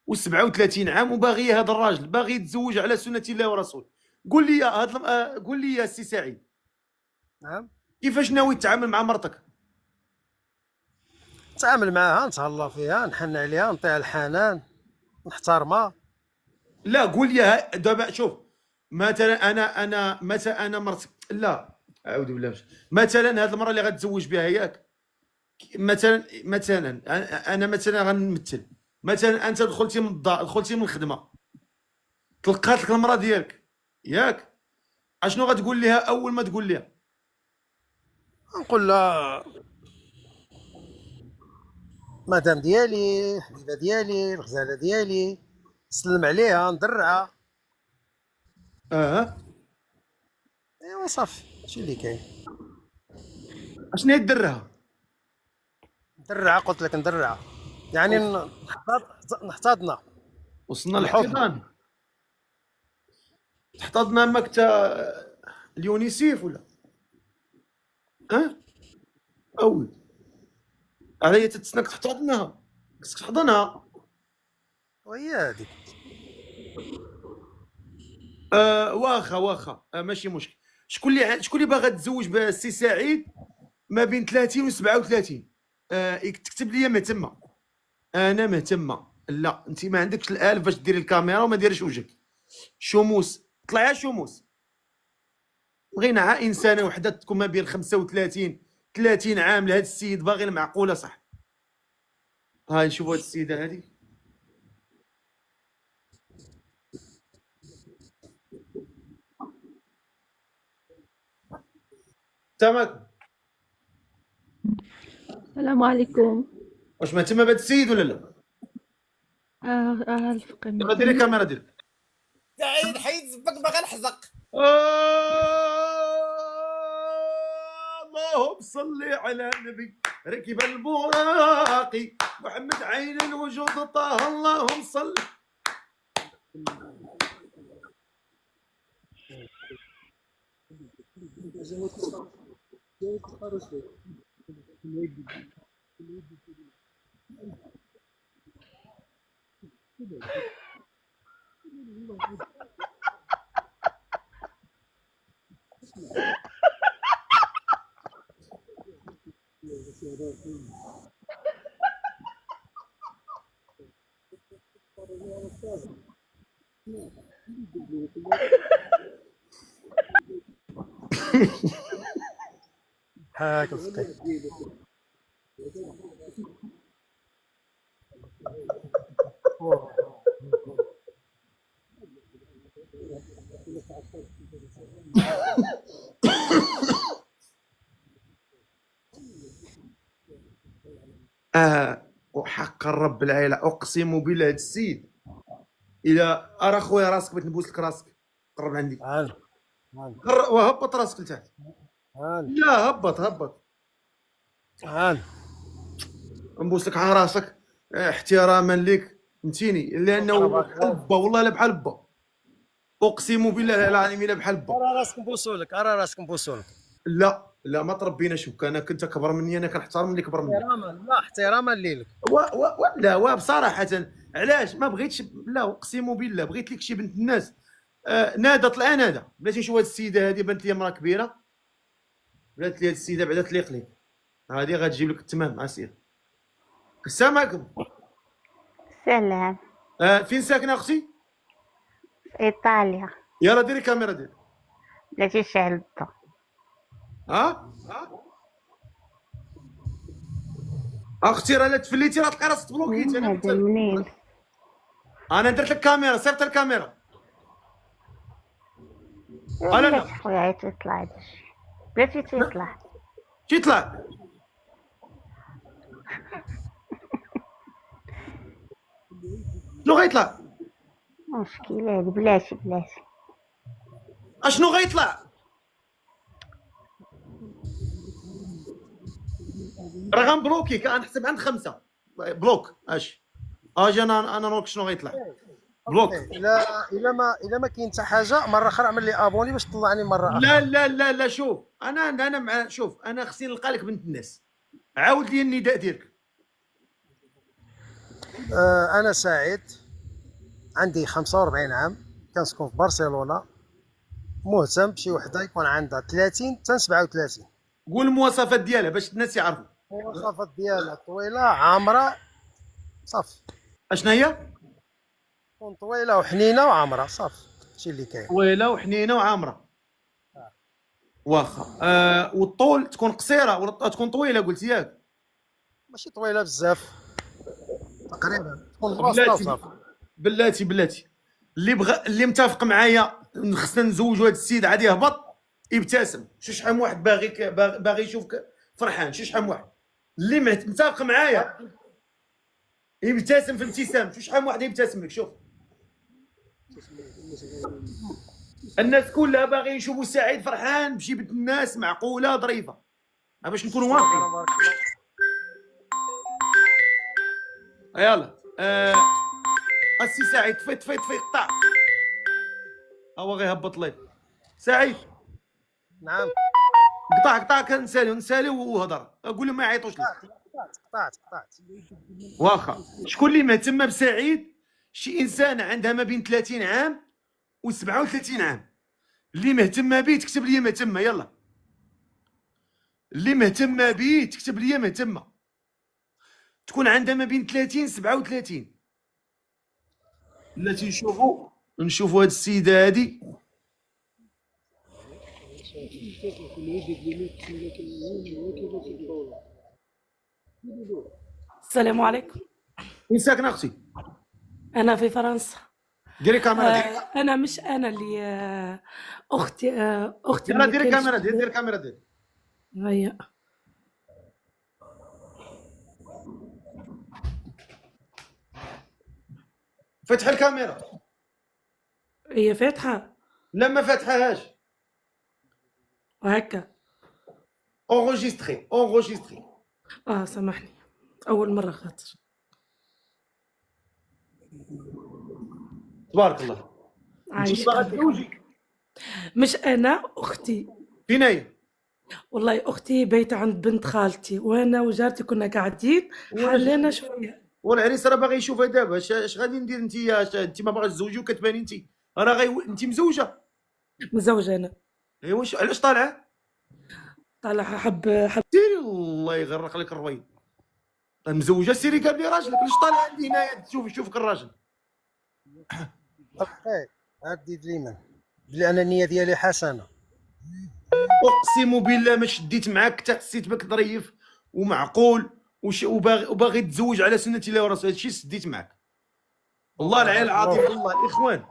و 37 عام وباغيه هذا الراجل باغي يتزوج على سنه الله ورسوله. قول لي قول لي يا سي سعيد، نعم. كيفاش ناوي تتعامل مع مرتك؟ نتعامل معاها، نتهلا فيها، نحن عليها، نعطيها الحنان، نحترمها. لا قول لي دابا شوف، مثلا انا مرتك، لا اعوذ بالله، مثلا هذه المره اللي غتزوج بها ياك، مثلا انا مثلا غنمثل، مثلا انت دخلتي من الدار، دخلتي من الخدمه، تلقات لك المراه ديالك ياك، اشنو غتقول لها اول ما تقول لها؟ نقول لها مدام ديالي، حبيبه ديالي، الغزاله ديالي، نسلم عليها، ندرعها. ايوا صافي، هادشي اللي كاين. اشنو هي درها؟ ندرعها، قلت لك ندرعها، يعني نحتضنها. وصلنا بالحب. للاحتضان. تحتضنا ماك اليونيسيف ولا اول عليا تتسناك تحتضنها، خصك تحضنها. وهي هذيك. واخا ماشي مشكل. شكون اللي باغا تزوج بالسي سعيد ما بين 30 و 37؟ تكتب لي مهتمه. انا مهتمه. لا انت ما عندكش الالف باش ديري الكاميرا وما ديريش وجهك. شموس، طلعي يا شموس. بغينا انسانه وحده تكون ما بين 35 30 عام لهذا السيد باغي المعقوله صح. هاي نشوفوا هذه السيده هذه. تمام. السلام عليكم. واش ما تما بهذا السيد ولا لا؟ الفقر. دابا ديري الكاميرا ديالك. سعيد حيد زبك باغي نحزق. اللهم صل على النبي ركب البراقي محمد عين الوجود طه اللهم صل. هاك الفقيه. وحق الرب العائله اقسم بالله هاد السيد الى ارى خويا راسك بغيت نبوس لك راسك قرب عندي. وهبط راسك لتحت. لا هبط نبوس لك على راسك احتراما لك فهمتيني، لانه بحال با والله لا بحال با، اقسم بالله العظيم الا بحال با. ارى راسك نبوسولك. لا ما تربيناش هكا. انا كنت اكبر مني، انا كنحترم اللي كبر مني. احتراما ليك. لا بصراحه علاش ما بغيتش؟ لا اقسم بالله بغيت لك شي بنت الناس. نادا طلع نادا. بلاتي نشوف هاد السيده هذه بانت لي امراه كبيره، بلات لي هاد السيده بعدا تليق لي، هذه غتجيب لك التمام. عسير. السلام عليكم. سلام. فين ساكنه اختي؟ في إيطاليا. يلا ديري كاميرا ديالك. بلاتي شعل الضو. اختي راه لا تفليتي راه تلقى راسك تبلوكيتي. انا هذا منين؟ انا درت لك كاميرا، صيفط الكاميرا. بلاتي خويا عيط يطلع هذا الشيء. بلاتي تيطلع. شي يطلع؟ شنو غيطلع؟ مشكلة هادي. بلاتي اشنو غيطلع؟ راه غنبلوكيك، غنحسب عند 5 بلوك. اجي انا نروك شنو غيطلع بلوك. الا ما كاين حتى حاجه، مره اخرى اعمل لي ابوني باش تطلعني مره لا اخرى. لا لا لا، شوف انا مع، شوف انا خصني نلقى لك بنت الناس. عاود لي النداء ديالك. انا سعيد، عندي 45 عام، كنسكن في برشلونه، مهتم بشي وحده يكون عندها 30 حتى 37. قول المواصفات ديالها باش الناس يعرفوا. المواصفات ديالها طويله عامره صافي، اشنا هي؟ تكون طويله وحنينه وعامره صافي، هادشي اللي كاين. طويله وحنينه وعامره. واخا. والطول تكون قصيره ولا تكون طويله قلت ياك؟ ماشي طويله بزاف، تقريبا تكون متوسطه وصافي. بلاتي اللي متفق معايا خصنا نزوجوا هذا السيد عاد يهبط يبتسم. شحال من واحد باغي يشوفك فرحان. شحال من واحد اللي متفق معايا يبتسم في الابتسام. شحال من واحد يبتسم لك. شوف الناس كلها باغيين يشوفوا سعيد فرحان بشي بنت الناس معقوله ظريفه، باش نكونوا واضحين. يلا السي سعيد طفي قطع. هو غيهبط لي سعيد. نعم. قطع كنسالي وهضر. قول لهم ما يعيطوش لك. قطعت. واخا. شكون اللي مهتمه بسعيد؟ شي انسان عندها ما بين 30 عام و 37 عام. اللي مهتمه بيه تكتب لي مهتمه. يلا اللي مهتمه بيه تكتب لي مهتمه. تكون عندها ما بين 30 37. التي نشوفوا هاد السيده هادي. السلام عليكم. وين ساكنه اختي؟ أنا في فرنسا. ديري كاميرا ديالك. أنا مش أنا اللي أختي يلا ديري كاميرا ديري كاميرا ديالك. هيا. فتح الكاميرا. هي فاتحة. لا ما فاتحاهاش. وهكا. انغوجيستري. سامحني، أول مرة خاطر. تبارك الله. عايش باغا تزوجي؟ مش أنا، أختي. فين هي؟ والله أختي بايتة عند بنت خالتي، وأنا وجارتي كنا قاعدين حلينا شوية. والعريس راه باغي يشوفها دابا. اش غادي ندير انت؟ انت ما باغاش تزوجي وكتباني انت راه انت مزوجه. مزوجة أنا. ايوا علاش طالعه؟ طالعة حب. سيري الله يغرق لك الرويد. مزوجه سيري قال لي راجلك علاش طالع عندي هنايا يشوفك الراجل. هادي ديما بلي انا النيه ديالي حسنه. اقسم بالله ما شديت معاك حتى حسيت بك ظريف ومعقول وباغي تزوج على سنه الله ورسوله. هادشي سديت معاك. والله العلي العظيم. والله الاخوان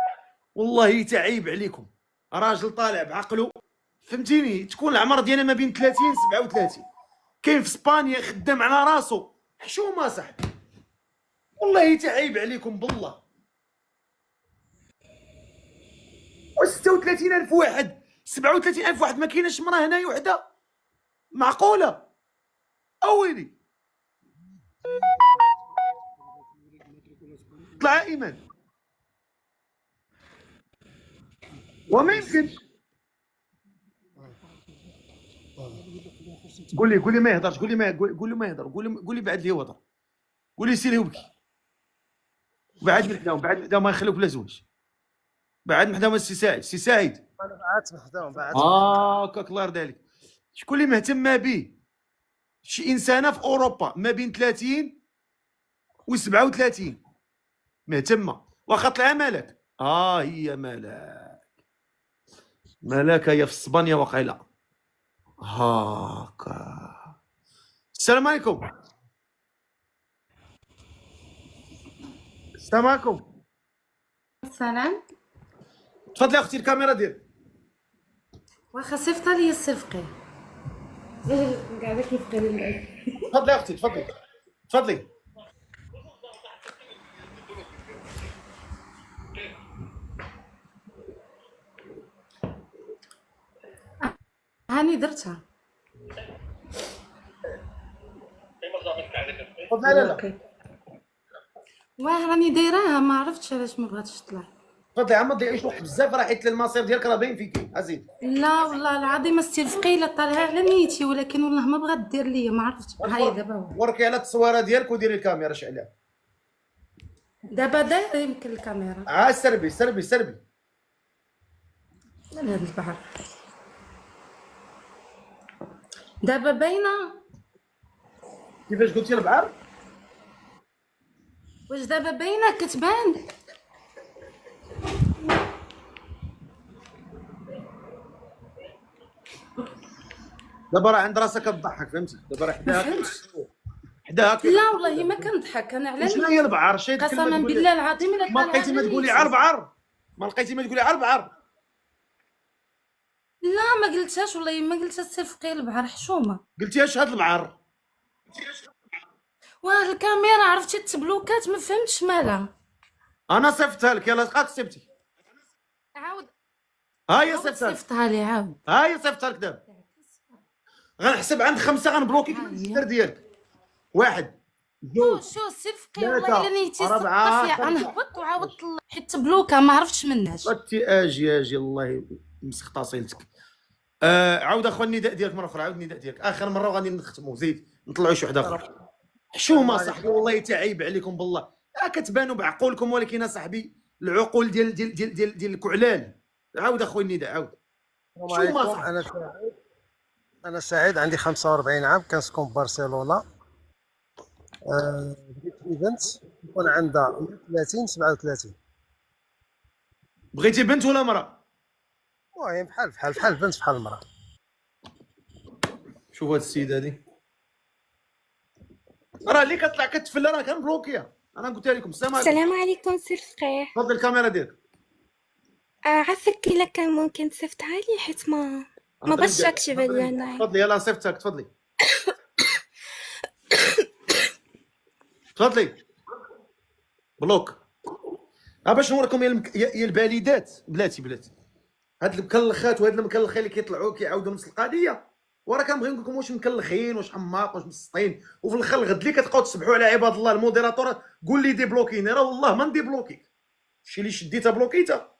والله تعيب عليكم. راجل طالع بعقله فهمتيني. تكون العمر ديالنا ما بين 30 37. كاين في اسبانيا خدام على راسو حشومه صاحبي. والله تعيب عليكم بالله. و 36000 واحد 37000 واحد ما كايناش مراه هنايا وحده معقوله. اويلي طلع ايمان وما يمكنش. قول لي ما يهضرش. قول لي ما يهضر. قول لي بعد لي وضع. قول لي سيري وبكي. بعد من حداهم ما يخلوك بلا زواج. بعد من حداهم السي سعيد. انا بعدت محداهم بعد. هاكاك الله يرضي عليك. شكون اللي مهتمه به؟ شي انسانه في اوروبا ما بين 30 و 37 مهتمه. واخا طلع مالك. هي مالك هي في اسبانيا واقيلا. هاكا. السلام عليكم. السلام عليكم. السلام. تفضلي اختي الكاميرا ديالك. واخا صيفط لي الصفقه قاعده كيف غير. تفضلي اختي تفضلي. هاني درتها. تفضلي لا لا اوكي. واه راني دايراها ما عرفتش علاش ما بغاتش تطلع. تفضلي عم ما تضيعيش وقت بزاف، راه حيت المصير ديالك راه باين فيكي ازيد. لا والله العظيم استرفقي لا طالعه على نيتي، ولكن والله ما بغات دير ليا ما عرفتش. هاي دابا هو. وركي على التصويره ديالك وديري الكاميرا شعلها. دابا داير يمكن الكاميرا سربي سربي سربي. من هذا البحر دابا باينه. كيفاش قلتي البعر؟ واش دابا باينه كتبان؟ دابا راه عند راسك كضحك فهمتي، دابا راه ما حداها فهمتش. حداها لا والله ما كنضحك انا على شنو هي البعر؟ شي قسما بالله العظيم الا ما طالعه لقيتي ما على تقولي نيتي. على البعر، ما لقيتي ما تقولي على البعر. لا ما قلتهاش والله ما قلتها استرفقي البحر حشومه. قلتي اش هاد البعر؟ واه الكاميرا عرفتي التبلوكات ما فهمتش مالها. انا صيفطها لك يلاه شحال صيفطي؟ عاود ها هي صيفطها لك، صيفطها لي عاود. ها هي صيفطها لك دابا. غنحسب عند 5 غنبلوكيك من الجدر ديالك. 1 2 شو استرفقي 3 والله الا نيتي 4 صافيه 5 نهبط وعاود حيت التبلوكه ما عرفتش مناش. غتي اجي الله يمسخ تصيلتك. عاود اخو النداء ديالك مره اخرى، عاود النداء ديالك اخر مره وغادي نختموا. زيد نطلعوا شي واحد اخر. حشومه صاحبي والله تعيب عليكم بالله. كتبانوا بعقولكم ولكن صاحبي العقول ديال الكعلال. عاود اخويا النداء عاود. السلام عليكم. انا سعيد عندي 45 عام كنسكن برشلونه. بغيت ايفنت يكون عندها 30 37. بغيتي بنت ولا مرأة؟ المهم بحال بنت بحال المراه. شوف هاد السيده هادي راه اللي كطلع كتفلى راه كنبلوكيها. انا قلتها لكم. السلام عليكم. السلام عليكم سي فقيه. تفضل الكاميرا ديالك. عافاك الا كان ممكن تصيفطها لي حيت ما بغيتش اكتب عليها هنايا. تفضلي يلاه صيفطك. تفضلي تفضلي بلوك. باش نوريكم يا الباليدات بلاتي هاد المكلخات وهاد المكلخين اللي كيطلعوا كيعاودوا نفس القضيه. وراه كنبغي نقول لكم واش مكلخين واش حماق واش مسطين. وفي الاخر الغد اللي كتبقاو تسبحوا على عباد الله الموديراتور قول لي ديبلوكيني، راه والله ما نديبلوكيك. شي اللي شديتها بلوكيتها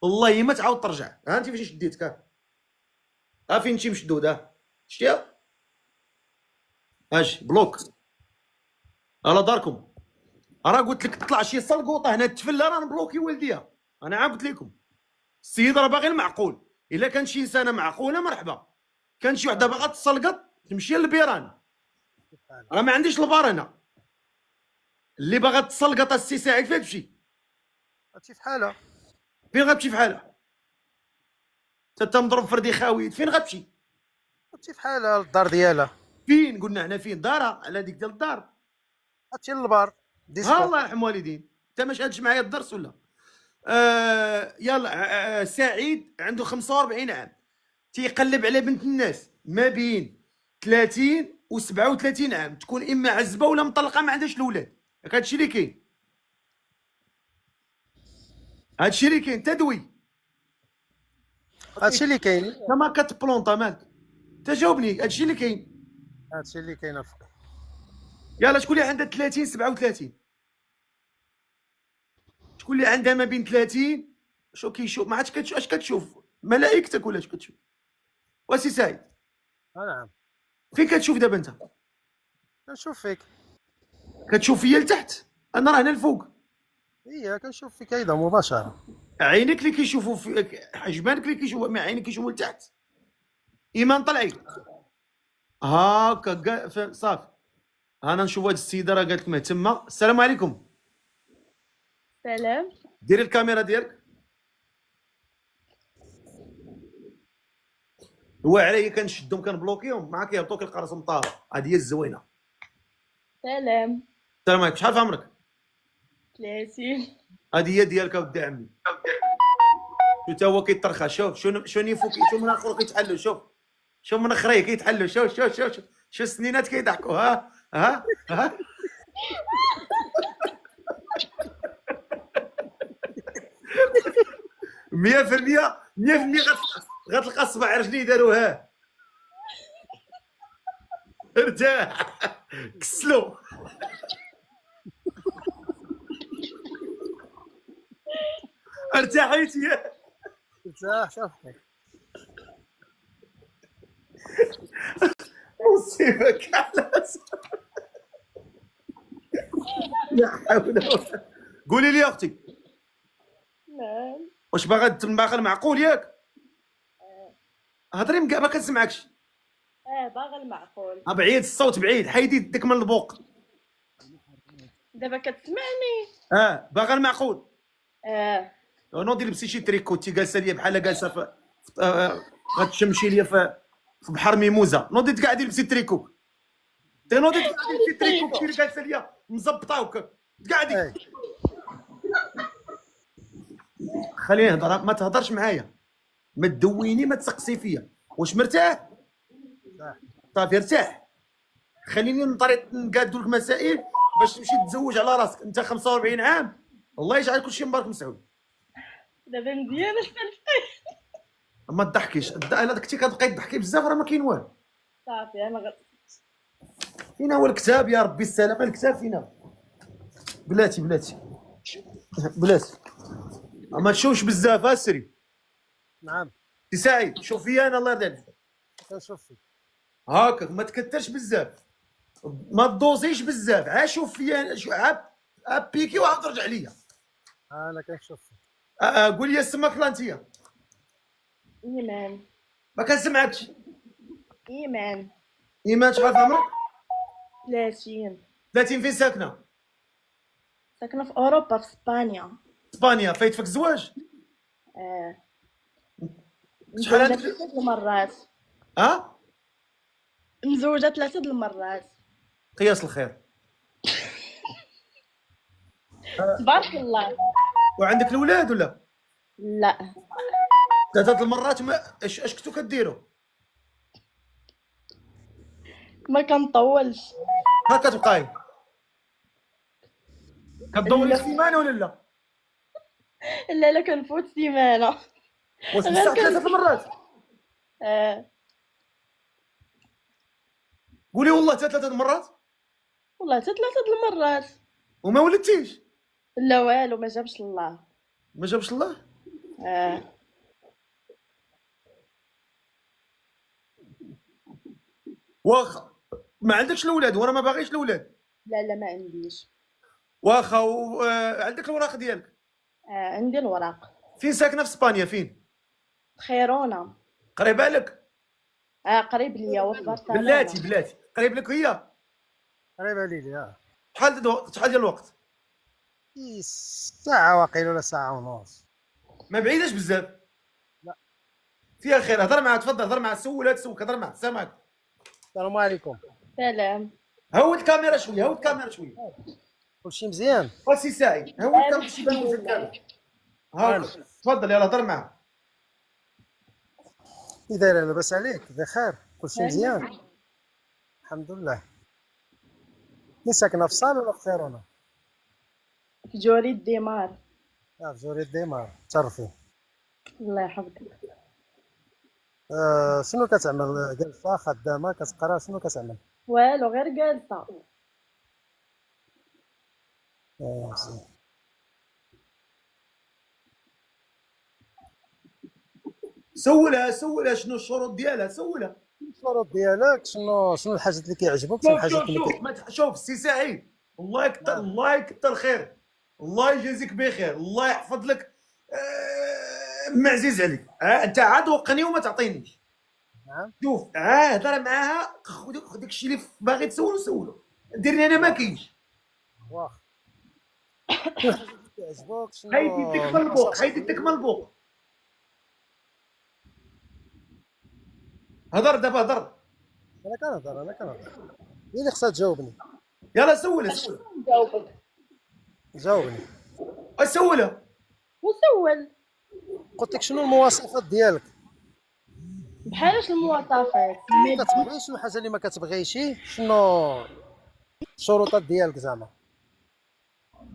والله ما تعاود ترجع. ها انت فاش شديتك، ها فين شي مشدود، ها شتيها اجي بلوك على داركم. راه قلت لك تطلع شي سلقوطه هنا تفلى راه نبلوكي والديها. انا عا قلت لكم السيد راه باغي المعقول. الا كان شي انسانه معقوله مرحبا، كان شي وحده باغا تسلقط تمشي للبيران. راه ما عنديش البار هنا. اللي باغا تسلقط السي سعيد فين تمشي؟ هادشي فحالها. فين غتمشي بحالها؟ انت مضرب فردي خاوي فين غتمشي؟ هادشي فحالها للدار ديالها. فين قلنا حنا فين؟ دارها على ديك ديال الدار. هادشي للبار ديسكو. ها الله يرحم والدين. انت ما شادش معايا الدرس ولا؟ يلا. سعيد عنده 45 عام تيقلب على بنت الناس ما بين 30 و 37 عام، تكون اما عزبه ولا مطلقه ما عندهاش الاولاد. هادشي اللي كاين، هادشي اللي كاين. تدوي هادشي اللي كاين. كما كتبلونطا مالك تجاوبني. هادشي اللي كاين. هادشي اللي كاين الفقيه. يلا شكون اللي عندها 30 37؟ شكون اللي عندها ما بين 30 شو كيشوف؟ ما عادش كتشوف. اش كتشوف؟ ملائكتك ولا اش كتشوف؟ واسي سعيد نعم. فين كتشوف دابا انت؟ كنشوف فيك. كتشوف فيا لتحت؟ انا راه هنا الفوق. كنشوف فيك ايضا مباشره. عينك اللي كيشوفوا فيك، حجبانك اللي كيشوفوا، ما عينك كيشوفوا لتحت. ايمان طلعي هاكا صافي. انا نشوف هاد السيده راه قالت مهتمه. السلام عليكم. سلام. ديري الكاميرا ديالك. هو عليا كنشدهم كنبلوكيهم معاك يهبطوا كيلقى طاره. هذه هي الزوينه. سلام. السلام عليكم. شحال في عمرك؟ 30. هذه هي ديالك اودي عمي. شو تا هو كيطرخى. شوف شو نيفو شوف من اخر كيتحلوا. شوف من اخريه كيتحلوا. شوف السنينات كيضحكوا. ها 100% غتلقى الصباع رجلي داروها. ارتاح كسلو. ارتاحيتي يا ارتاح شوفك. مصيبه كاع. لا حول ولا قوه. قولي لي يا اختي، نعم. واش باغا المعقول ياك؟ هضري ما كنسمعكش. باغا المعقول. بعيد الصوت، بعيد، حيدي يدك من البوق. دابا كتسمعني؟ باغا المعقول. اه. نوضي لبسي شي تريكو، انت جالسه ليا بحال جالسه في غتشمشي ليا في بحر ميموزه. نوضي تقعدي لبسي تريكو. نوضي تقعدي لبسي تريكو، كنتي اللي جالسه ليا مزبطه تقعدي. اي خليني نهضر، ما تهضرش معايا، ما تدويني، ما تسقسي فيا. واش مرتاح؟ صافي ارتاح. خليني نقادو لك مسائل باش تمشي تتزوج على راسك. انت 45 عام، الله يجعل كل شيء مبارك مسعود. دابا مزيان التلفاز. ما تضحكيش، انا كنتي كتبقاي تضحكي بزاف راه ما كاين والو. صافي انا فينا هو الكتاب يا ربي السلامه؟ الكتاب فينا؟ بلاتي بلاتي بلاتي، ما تشوفش بزاف. اسري. نعم. سي سعيد شوف فيا انا، الله يرضي عليك. كنشوف فيك. هاكا ما تكثرش بزاف، ما تدوزيش بزاف. شوف فيا عاب بيكي وعاود رجع ليا. انا كنشوف فيك. قول لي سماك لا انتيا. ايمان. ما كنسمعكش. ايمان. ايمان شحال في عمرك؟ 30. 30. فين ساكنه؟ ساكنه في اوروبا، في اسبانيا. اسبانيا. فايت فيك الزواج؟ شحال مزوجة عندك؟ 3 المرات. مزوجة 3 المرات. قياس الخير. تبارك الله. وعندك الاولاد ولا؟ لا. 3 المرات. اش كنتو كديروا؟ ما كنطولش. هاكا تبقاي كدوري لا. السيمانه ولا لا؟ لا كنفوت سيمانه. واش غير بصح كن- 3 المرات؟ قولي والله 3 المرات والله حتى 3 المرات. وما ولدتيش؟ لا والو، ما جابش الله. ما جابش الله. واخا ما عندكش الاولاد وانا ما باغيش الاولاد. لا ما عنديش. واخا عندك الوراق ديالك؟ عندي الوراق. فين ساكنه في اسبانيا؟ فين؟ خيرونا. قريبه لك؟ قريب ليا، وفي برشلونة. بلاتي قريب لك هي؟ قريبه ليلي. شحال ديال الوقت؟ ساعه واقيلا ولا ساعه ونص. ما بعيداش بزاف. لا. فيها خير. هضر معها، تفضل هضر معها. سولها تسولك، هضر معها. سامعك. السلام عليكم. سلام. هود الكاميرا شويه، هود الكاميرا شويه. كلشي مزيان؟ سي سعيد هود الكاميرا باش يبان وجهك كامل. هاك تفضل يلا هضر معها. كي داير؟ لاباس عليك؟ بخير؟ كلشي مزيان؟ الحمد لله. مين ساكنه في صال ولا في خيرونه؟ في جوري الدمار. في جوري الدمار. تشرفي. الله يحفظك. شنو كتعمل؟ جالسه خدامه كتقرا؟ شنو كتعمل؟ والو، غير جالسه. مزيان. سولها شنو الشروط ديالها. سولها الشروط ديالك شنو الحاجات اللي كيعجبوك؟ شنو الحاجات اللي شوف سي سعيد، الله يكثر الله يكثر خير، الله يجازيك بخير، الله يحفظ لك معزيز عليك. انت عاد وقني وما تعطينيش. نعم. شوف هضر معاها، خذ داك الشيء اللي باغي تسولو. ديرني انا ما كاينش. واخا. شنو الحاجات اللي كيعجبوك؟ شنو حيدي يدك من البوق، حيدي يدك من البوق. هضر دابا هضر. انا كنهضر هي اللي خصها تجاوبني. يلا سولها. جاوبك. جاوبني. سولها. وسول. قلت لك شنو المواصفات ديالك؟ بحالاش المواصفات؟ شنو كتبغي؟ شنو الحاجه اللي ما كتبغيش؟ شنو الشروطات ديالك زعما؟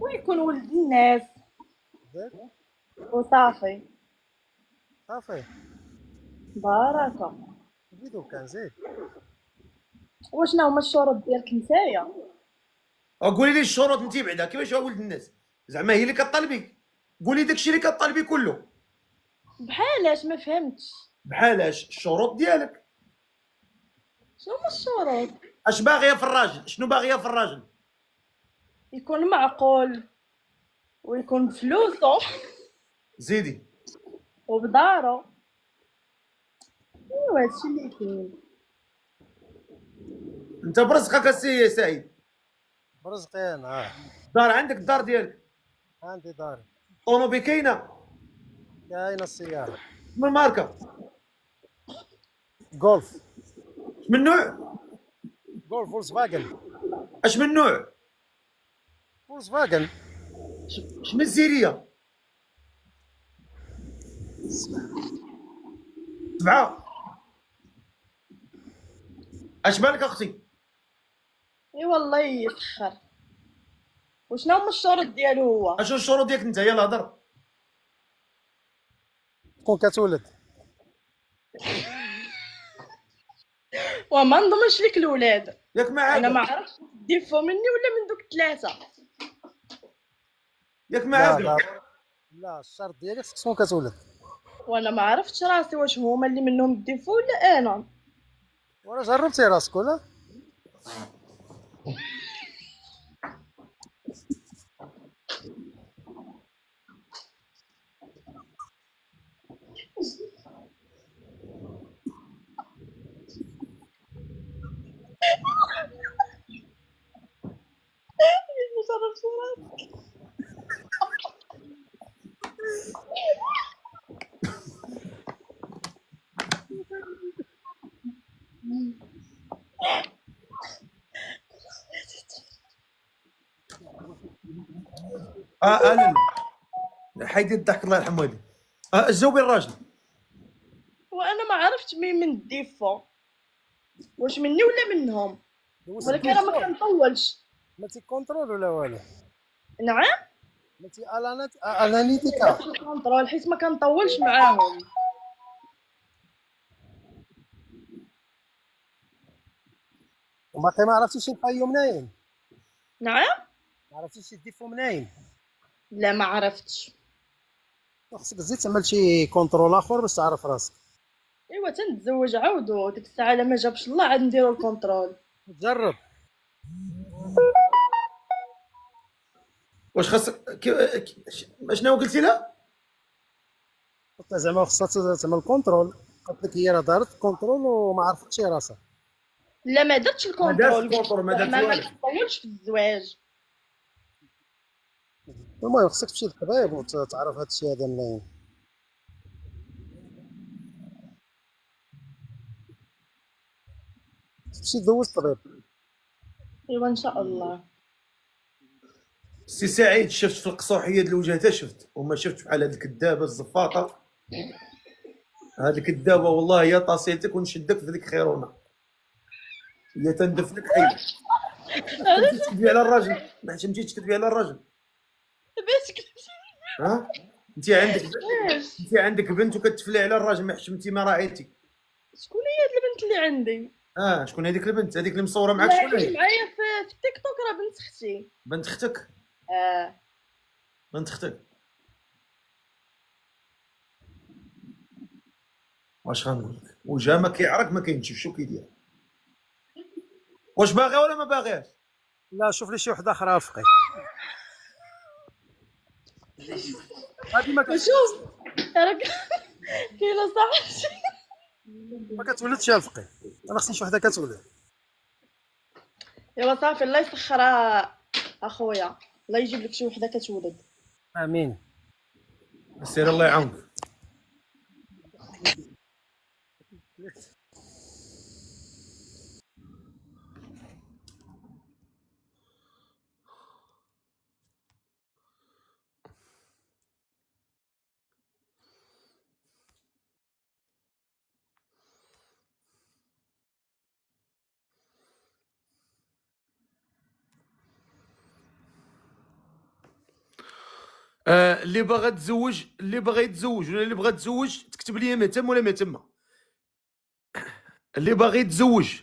ويكون ولد الناس وصافي. صافي. باركة. زيدو كان زيد. وشنو هما الشروط ديالك نتايا؟ قولي لي الشروط انت بعدا كيفاش ولد الناس؟ زعما هي اللي كطلبي؟ قولي داكشي اللي كطالبي كله. بحالاش ما فهمتش؟ بحالاش الشروط ديالك. شنو هما الشروط؟ اش باغيه في الراجل؟ شنو باغيه في الراجل؟ يكون معقول ويكون بفلوسه زيدي. وبدارو. ايوا هادشي اللي كاين. انت برزقك السي سعيد. برزقي انا. دار عندك الدار ديالك؟ عندي داري. طوموبيل كاينه؟ كاينه السياره. من الماركه؟ جولف. من نوع؟ جولف فولكس فاجن. اش من نوع؟ فولكس فاجن. اش من الزيريه؟ 7. اش بالك اختي؟ اي والله يسخر. وشنو هما الشروط ديالو هو؟ اشنو الشروط ديالك انت؟ يلا هضر. تكون كتولد. وما نضمنش لك الولاد. ياك ما عاقل. انا ما عرفتش ديفو مني ولا من دوك الثلاثه. ياك ما لا عاقل. لا لا، الشرط ديالك خصك تكون كتولد. وانا ما عرفتش راسي واش هما اللي منهم الديفو ولا انا. ولا جربتي راسك ولا؟ ما جربتش راسي. لا حيدي الضحك الله يرحم والديك. جاوبي الراجل. وانا ما عرفتش مين من الديفو، واش مني ولا منهم، ولكن انا ما كنطولش. ملتي كونترول ولا والو؟ نعم ملتي اناليتيكا. كونترول حيت ما كنطولش معاهم. وباقي ما عرفتيش الفايو منين؟ نعم ما عرفتيش الديفو منين؟ لا ما عرفتش. خصك تزيد تعمل شي كونترول اخر باش تعرف راسك. ايوا تنتزوج عاودو ديك الساعه الا ما جابش الله عاد نديرو الكونترول. جرب. واش خاصك شنو قلتي لا؟ قلت زعما خصها تعمل كونترول. قلت لك هي راه دارت كونترول وما عرفتش راسها. لا ما درتش الكونترول. ما دارتش الكونترول، ما دارت والو. ما كنطولش في الزواج. المهم خصك تمشي للطبيب وتعرف هاد الشيء هذا منين. تمشي دوز الطبيب. ايوا ان شاء الله. سي سعيد شفت في القصوحيه ديال الوجه حتى شفت، وما شفتش بحال هاد الكذابه الزفاطه. هاد الكذابه والله يا طاسيتك ونشدك في ديك خيرونه. هي تندفنك حي. انت تكذبي على الراجل، ما حشمتيش تكذبي على الراجل. باش ها انت عندك بنت وكتفلي على الراجل، ما حشمتي ما راعيتي. شكون هي هاد البنت اللي عندي؟ شكون هذيك البنت؟ هذيك اللي مصوره معاك شكون اللي هي؟ معايا في التيك توك راه بنت اختي. بنت اختك؟ بنت اختك. واش غنقول لك؟ وجا ما كيعرك ما كينشف شو كيدير. واش باغي ولا ما باغياش؟ لا شوف لي شي وحده اخرى رفقي. هادي ما شوف راك كاينه صاحبتي ما كتولدش يا رفقي. انا خصني شي وحده كتولد. ايوا صافي الله يسخرها اخويا، الله يجيب لك شي وحده كتولد. امين. سير الله يعاونك. اللي باغا تزوج، اللي باغا يتزوج ولا اللي بغا تزوج تكتب لي متم ولا متمه. اللي باغي يتزوج